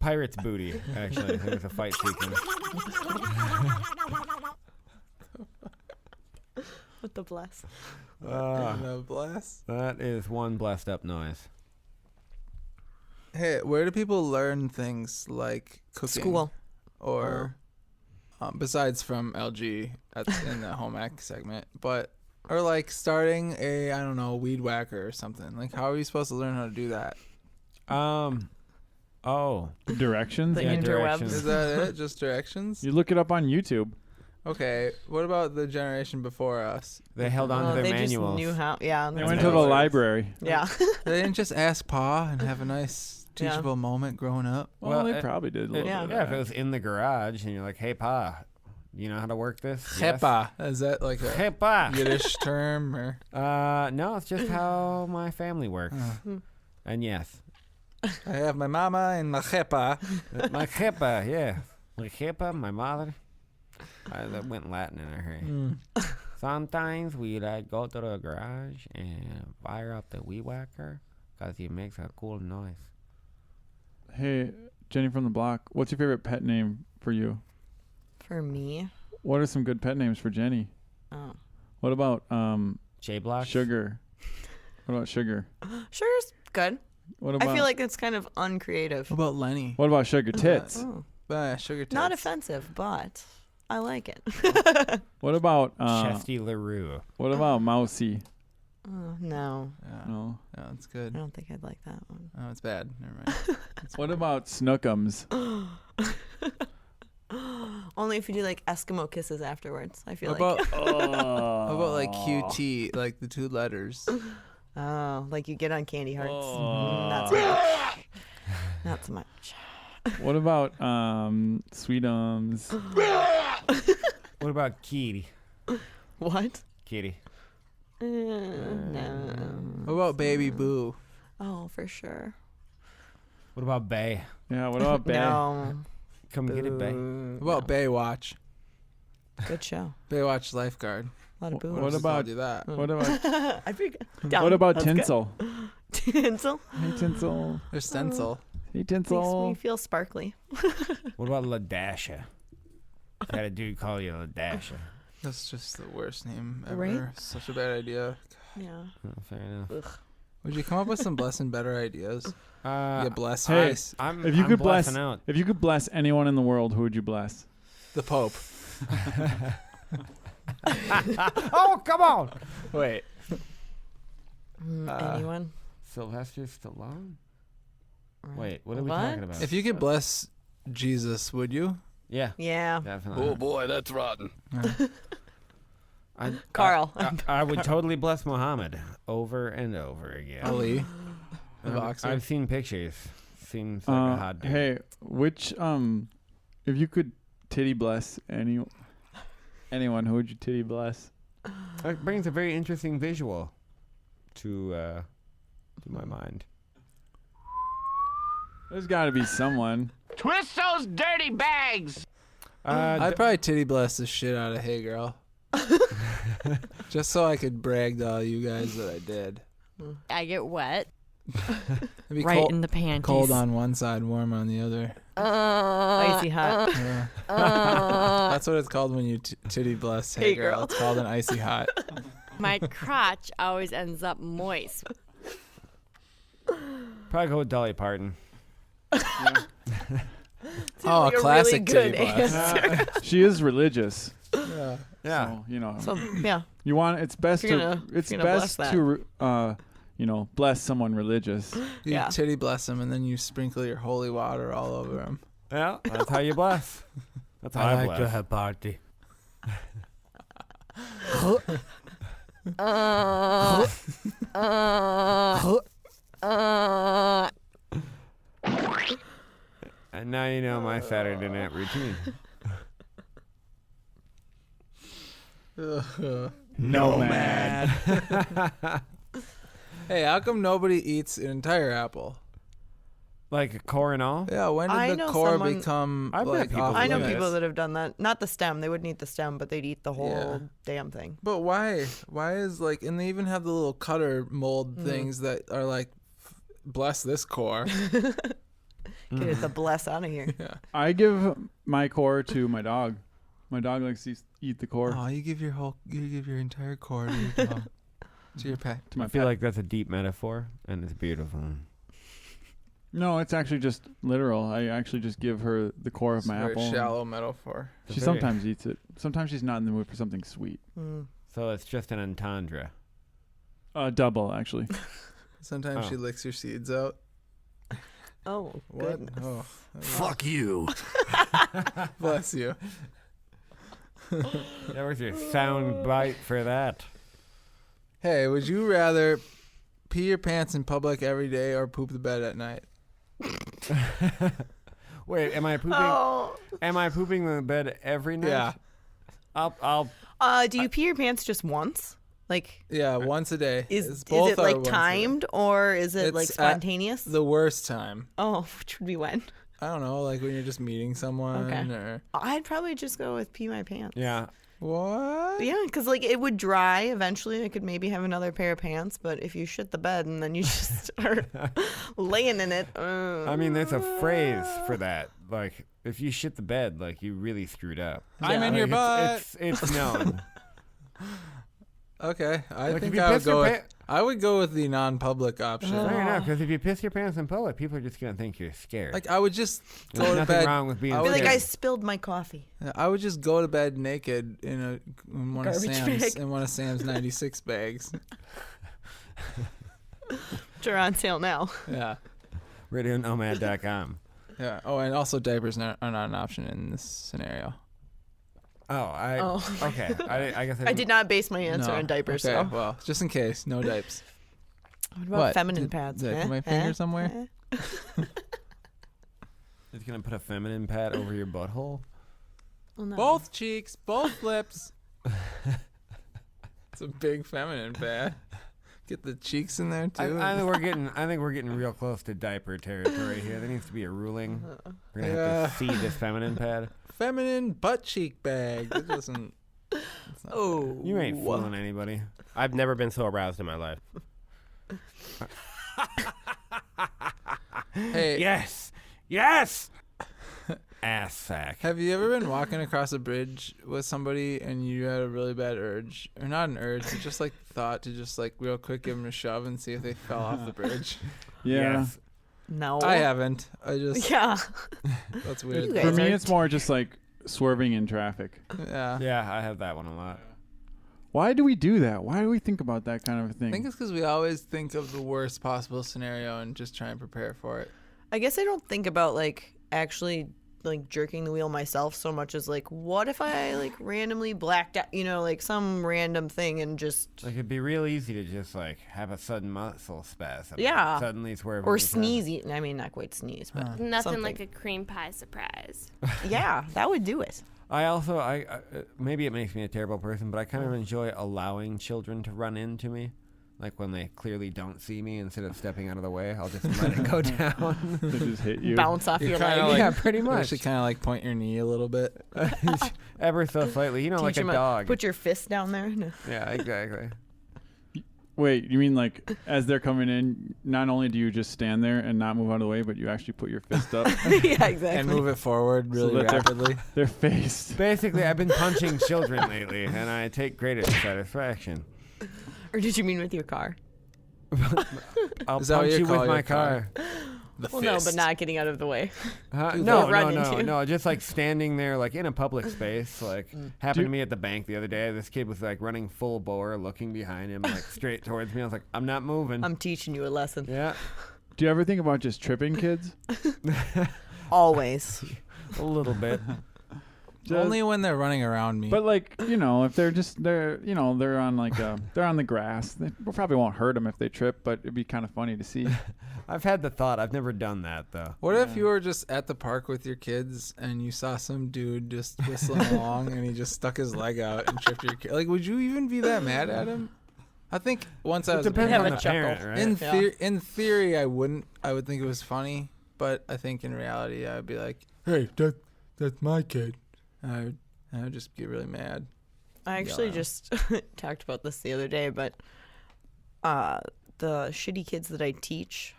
Pirate's booty. Actually, I think it's a fight sequence. With the bless. Blast. That is one blessed up noise. Hey, where do people learn things like cooking? School. Or besides from LG in the home ec segment, but or like starting a, I don't know, weed whacker or something. Like, how are you supposed to learn how to do that? Directions. The Yeah, interwebs. directions. Is that it? Just directions? You look it up on YouTube. Okay. What about the generation before us? They held on to their they manuals. just knew how. Yeah. They that's went how to the it works. library. Yeah. They didn't just ask Pa and have a nice Yeah. teachable moment growing up. Well, Well, they probably did. A little yeah. bit of Yeah, if that. it was in the garage and you're like, "Hey, Pa, you know how to work this?" Yes. Hepa. Is that like a Hey, Pa. Yiddish term or? No, it's just how my family works. And yes, I have my mama and my hepa. my jepa, yeah, my jepa, my mother. That went Latin in a hurry. Sometimes we like go to the garage and fire up the weed whacker because it makes a cool noise. Hey, Jenny from the block. What's your favorite pet name for you? For me. What are some good pet names for Jenny? Oh. What about J-Block? Sugar? What about Sugar? Sugar's good. What about I feel like it's kind of uncreative. What about Lenny? What about Sugar Tits? Oh. Sugar tits. Not offensive, but I like it. What about Chesty LaRue. what about Mousy? Oh, no. Yeah. No. Yeah, that's I good. don't think I'd like that one. Oh, it's bad. Never mind. What about Snookums? Only if you do like Eskimo kisses afterwards. I feel What like. about how about like QT, like the two letters? Oh, like you get on Candy Hearts. Oh. Not so much. Not so much. What about Sweetums? What about Kitty? What? Kitty. No. What about Baby Boo? Oh, for sure. What about Bay? Yeah. What about Bay? No. Come get it, Bay. What about Baywatch? Good show. Baywatch lifeguard. A lot of boobs. What about do that? what about I think. Down. what about That's good. Tinsel? Tinsel Hey Tinsel. There's Stencil. Hey makes Tinsel. me feel sparkly. What about LaDasha? Had a dude call you LaDasha. That's just the worst name ever. Right? Such a bad idea. Yeah. Oh, fair enough. Would you come up with some blessing better ideas? Yeah, bless. hey, Ice. If you could bless, blessing out. if you could bless anyone in the world, who would you bless? The Pope. Oh, come on! Wait. Anyone? Sylvester Stallone? Right. Wait, what are we What? talking about? If you could bless Jesus, would you? Yeah, Yeah. definitely. boy, that's rotten. Carl. I would totally bless Muhammad over and over again. Ali, the boxer. I've seen pictures. Seems like a hot dude. Hey, which if you could titty bless anyone, who would you titty bless? It brings a very interesting visual to my mind. There's got to be someone. Twist those dirty bags! I'd probably titty bless the shit out of Hey Girl. Just so I could brag to all you guys that I did. I get wet. It'd be Right cold, in the panties. cold on one side, warm on the other. Icy hot. Yeah. That's what it's called when you titty bless Hey Hey Girl. Girl. It's called an icy hot. My crotch always ends up moist. Probably go with Dolly Parton. Oh, like a a classic really titty good bless. She is religious. Yeah. Yeah. So, you know, So yeah, you want it's best If you're to gonna- it's if you're gonna best bless to bless someone religious. You Yeah. titty bless him, and then you sprinkle your holy water all over him. Yeah, that's how you bless. That's how I bless. have party. And now you know my Saturday night routine. Nomad. Hey, how come nobody eats an entire apple? Like a core and all? Yeah, when did I the know core someone- become I've met like people off who I know do that. people that have done that. Not the stem. They wouldn't eat the stem, but they'd eat the whole damn thing. But why? Why is like, and they even have the little cutter mold things that are like, bless this core. Get it the bless out of here. Yeah. I give my core to my dog. My dog likes to eat the core. Oh, you give your entire core to your dog, to your pet. To my I feel pet. like that's a deep metaphor, and it's beautiful. No, it's actually just literal. I actually just give her the core of It's a my very apple. shallow metaphor. She Very- sometimes eats it. Sometimes she's not in the mood for something sweet. Mm. So it's just an entendre. Double actually. Sometimes Oh. she licks your seeds out. Oh, What? goodness. Oh, Fuck you. bless you. That was your sound bite for that. Hey, would you rather pee your pants in public every day or poop the bed at night? Wait, am I pooping? Oh. Am I pooping in the bed every night? Yeah. I'll. Do you pee your pants just once? Like, Yeah, once a day. is Both it are like once a day. timed or is it like It's at spontaneous? The worst time. Oh, which would be when? I don't know, like when you're just meeting someone Okay. or I'd probably just go with pee my pants. Yeah. what? Yeah, because like it would dry eventually. I could maybe have another pair of pants, but if you shit the bed and then you just are laying in it, I mean, there's a phrase for that. Like, if you shit the bed, like you really screwed up. I'm in Like, your butt. It's known. Okay, I Like, if think you I would piss your go with. pa- I would go with the non-public option. Fair enough, because if you piss your pants in public, people are just gonna think you're scared. Like I would just There's go to nothing bed. wrong with being I I would feel like scared. I spilled my coffee. I would just go to bed naked in one of Garbage Sam's bag. in one of Sam's 96 bags. Which are on sale now. Yeah, RadioNomad.com. yeah. Oh, and also diapers are not an option in this scenario. Oh. Okay. I guess I did not base my answer No. on diapers. Okay, So. well, just in case, no diapers. What about What? feminine Did- pads? did I put my finger somewhere? It's gonna put a feminine pad over your butthole. Well, no. Both cheeks, both lips. It's a big feminine pad. Get the cheeks in there too. I think we're getting real close to diaper territory here. There needs to be a ruling. We're gonna have to see this feminine pad. Feminine butt cheek bag. It doesn't. Oh. You ain't fooling anybody. I've never been so aroused in my life. Hey, Yes. Yes. Ass sack. have you ever been walking across a bridge with somebody and you had a really bad urge, or not an urge, but just like thought to just like real quick give them a shove and see if they fell off the bridge? Yeah. Yes. No. I haven't. I just Yeah. that's weird. You For guys me, are it's more just like swerving in traffic. Yeah. Yeah, I have that one a lot. Why do we do that? Why do we think about that kind of a thing? I think it's because we always think of the worst possible scenario and just try and prepare for it. I guess I don't think about like actually like jerking the wheel myself so much as like, what if I like randomly blacked out, like some random thing and just Like it'd be real easy to just like have a sudden muscle spasm. Yeah. Suddenly swerve. or sneeze. I mean, not quite sneeze, but Nothing something. like a cream pie surprise. Yeah, that would do it. I also, maybe it makes me a terrible person, but I kind of enjoy allowing children to run into me. Like when they clearly don't see me, instead of stepping out of the way, I'll just let it go down. They just hit you. Bounce off your kinda leg. like- Yeah, pretty You much. should kind of like point your knee a little bit. Ever so slightly, like Teach a 'em dog. Put your fist down there. No. Yeah, exactly. Wait, you mean like as they're coming in, not only do you just stand there and not move out of the way, but you actually put your fist up? Yeah, exactly. And move it forward really that they're- rapidly. Their face. Basically, I've been punching children lately, and I take great satisfaction. Or did you mean with your car? I'll Is that what punch you you call with your my car. The Well, no, but fist. not getting out of the way. Huh? Who No, they run no, into. no, just like standing there, like in a public space. Like happened to me at the bank the other day. This kid was like running full bore, looking behind him, like straight towards me. I was like, I'm not moving. I'm teaching you a lesson. Yeah, Do you ever think about just tripping kids? Always. a little bit. Only when they're running around me. But like, if they're on like they're on the grass, they probably won't hurt them if they trip, but it'd be kind of funny to see. I've had the thought. I've never done that though. What if you were just at the park with your kids and you saw some dude just whistling along and he just stuck his leg out and tripped your kid? Like, would you even be that mad at him? I think once I It was a depends parent, on the parent, right? in theory, I wouldn't. I would think it was funny, but I think in reality, I'd be like, "Hey, that's my kid." I would just get really mad. I actually Yeah. just talked about this the other day, but the shitty kids that I teach,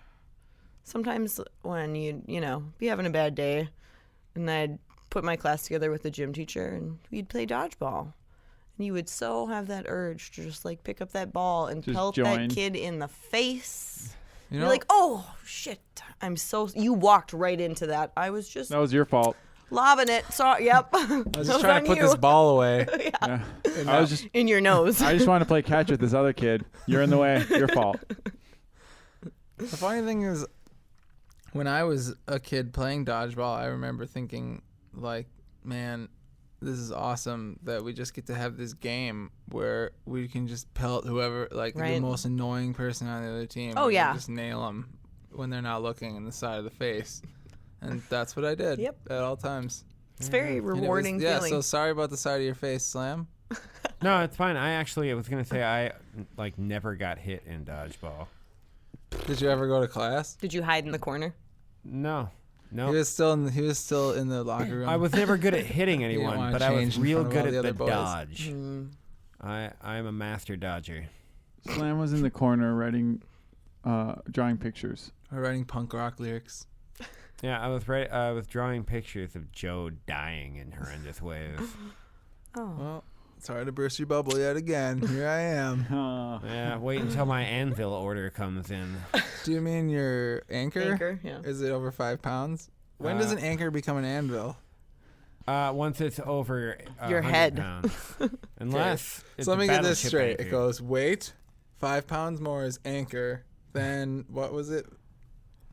sometimes when you be having a bad day, and I'd put my class together with the gym teacher, and we'd play dodgeball. And you would so have that urge to just like pick up that ball and Just pelt join. that kid in the face. You You're like, oh shit! You walked right into that. I was just That was your fault. lobbing it. So yep. I was just trying to put this ball away. Yeah. I was just in your nose. I just wanted to play catch with this other kid. You're in the way. Your fault. The funny thing is, when I was a kid playing dodgeball, I remember thinking, like, man, this is awesome that we just get to have this game where we can just pelt whoever, like, the Right. most annoying person on the other team. Oh, We can yeah. just nail them when they're not looking in the side of the face. And that's what I did Yep. at all times. It's very And it was- rewarding yeah, feeling. so sorry about the side of your face, Slam. No, it's fine. I was gonna say I like never got hit in dodgeball. Did you ever go to class? Did you hide in the corner? No. He was still in the locker room. I was never good at hitting didn't anyone, wanna but I was change in real front of good all at the the other boys. dodge. Mm. I'm a master dodger. Slam was in the corner drawing pictures. Or writing punk rock lyrics. Yeah, I was drawing pictures of Joe dying in horrendous ways. Oh. Well, sorry to burst your bubble yet again. Here I am. Yeah, wait until my anvil order comes in. Do you mean your anchor? Anchor, yeah. Is it over 5 pounds? When does an anchor become an anvil? Once it's over Your 100 head. pounds. Unless it's So let a me get this battleship straight. anchor. It goes weight, 5 pounds more is anchor. Then what was it?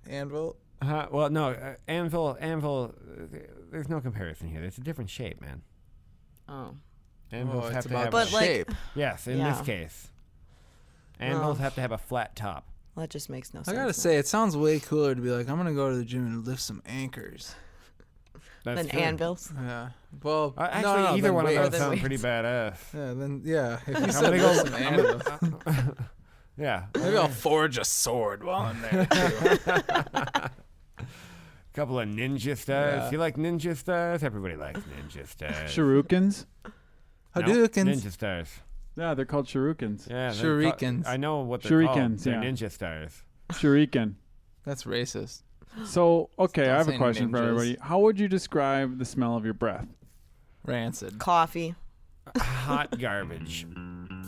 Anvil? Well, no, anvil. There's no comparison here. It's a different shape, man. Oh. Anvils it's have to about have the But, like- shape. yes, in Yeah. this case, anvils Oh. have to have a flat top. Well, that just makes no I sense. gotta say, it sounds way cooler to be like, I'm gonna go to the gym and lift some anchors. That's Then true. anvils. Yeah. Well, Actually, no, either then one of weights. those than sound weights. pretty badass. Yeah, then yeah. If you I'm said gonna lift go. some anvils, Yeah. maybe I'll forge a sword while I'm there too. Couple of ninja stars. Yeah. You like ninja stars? Everybody likes ninja stars. Shurikens. Nope, Hadoukens. Ninja stars. Yeah, they're called shurikens. Yeah. they're called- Shurikens. I know what they're called. Shurikens, They're yeah. ninja stars. Shuriken. That's racist. So, okay, Don't I have say a question for ninjas. everybody. How would you describe the smell of your breath? Rancid. Coffee. Hot garbage.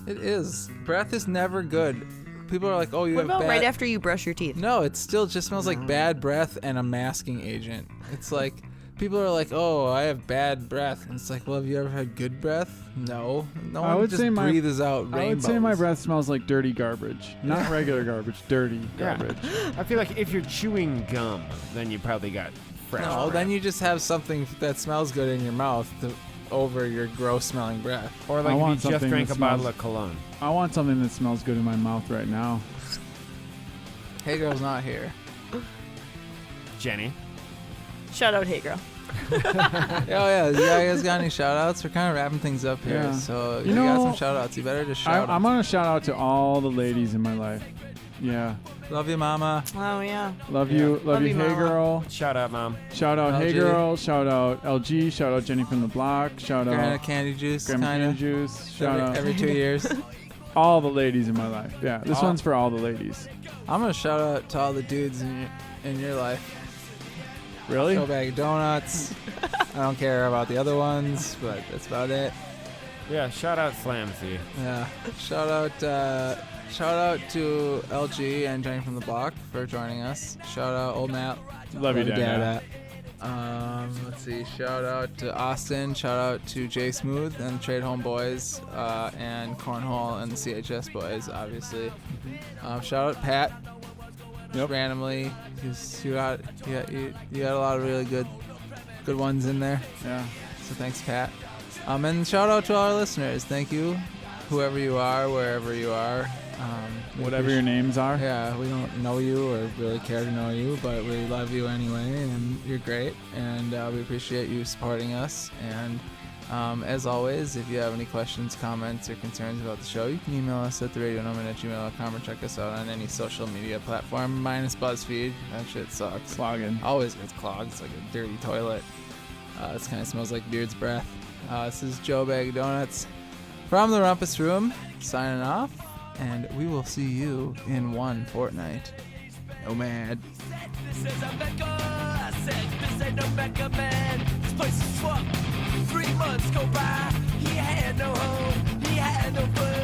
It is. Breath is never good. People are like, oh, you What have about bad. right after you brush your teeth? No, it still just smells like bad breath and a masking agent. It's like people are like, "Oh, I have bad breath," and it's like, "Well, have you ever had good breath?" No, no I one would just say my- breathes out rainbows. I would say my breath smells like dirty garbage. Not regular garbage, dirty Yeah. garbage. I feel like if you're chewing gum, then you probably got fresh. No, then you just have something that smells good in your mouth over your gross smelling breath. Or I like if you want just something drank that a bottle smells- of cologne. I want something that smells good in my mouth right now. Hey girl's not here. Jenny. Shout out, hey girl. Oh yeah, you guys got any shout outs? We're kind of wrapping things up here. Yeah. So You you got know, some shout outs. You better just shout I'm them. gonna shout out to all the ladies in my life. Yeah, Love you, mama. Oh yeah. love Yeah. you, Love you, you, hey Mama. girl. Shout out, Mom. Shout out, hey LG. girl. Shout out, LG. Shout out, Jenny from the block. Shout Grandma out, Candy Juice, Grandma kind Candy of. Juice. Shout out, Every 2 years. all the ladies in my life. Yeah, this All- one's for all the ladies. I'm gonna shout out to all the dudes in your life. Really? Go Bag of Donuts. I don't care about the other ones, but that's about it. Yeah, shout out Slamsy. Yeah. Shout out to LG and Jenny from the Block for joining us. Shout out Old Matt. Love you, Dad. Let's see. Shout out to Austin. Shout out to Jay Smooth and the Trade Home Boys and Cornhole and the CHS Boys, obviously. Shout out Pat. Just Yep. randomly, you got a lot of really good ones in there. Yeah. So thanks, Pat. And shout out to all our listeners. Thank you, whoever you are, wherever you are. We Whatever your names are. Yeah, we don't know you or really care to know you, but we love you anyway, and you're great, and we appreciate you supporting us. And as always, if you have any questions, comments, or concerns about the show, you can email us at theradionomad@gmail.com or check us out on any social media platform, minus BuzzFeed. That shit sucks. Slogging. Always gets clogged. It's like a dirty toilet. This kind of smells like Beard's breath. This is Joe Bag of Donuts from the Rumpus Room, signing off, and we will see you in one fortnight. Nomad. This is a Mecca. I said, this ain't no Mecca, man. This place is fucked. 3 months go by. He had no home. He had no food.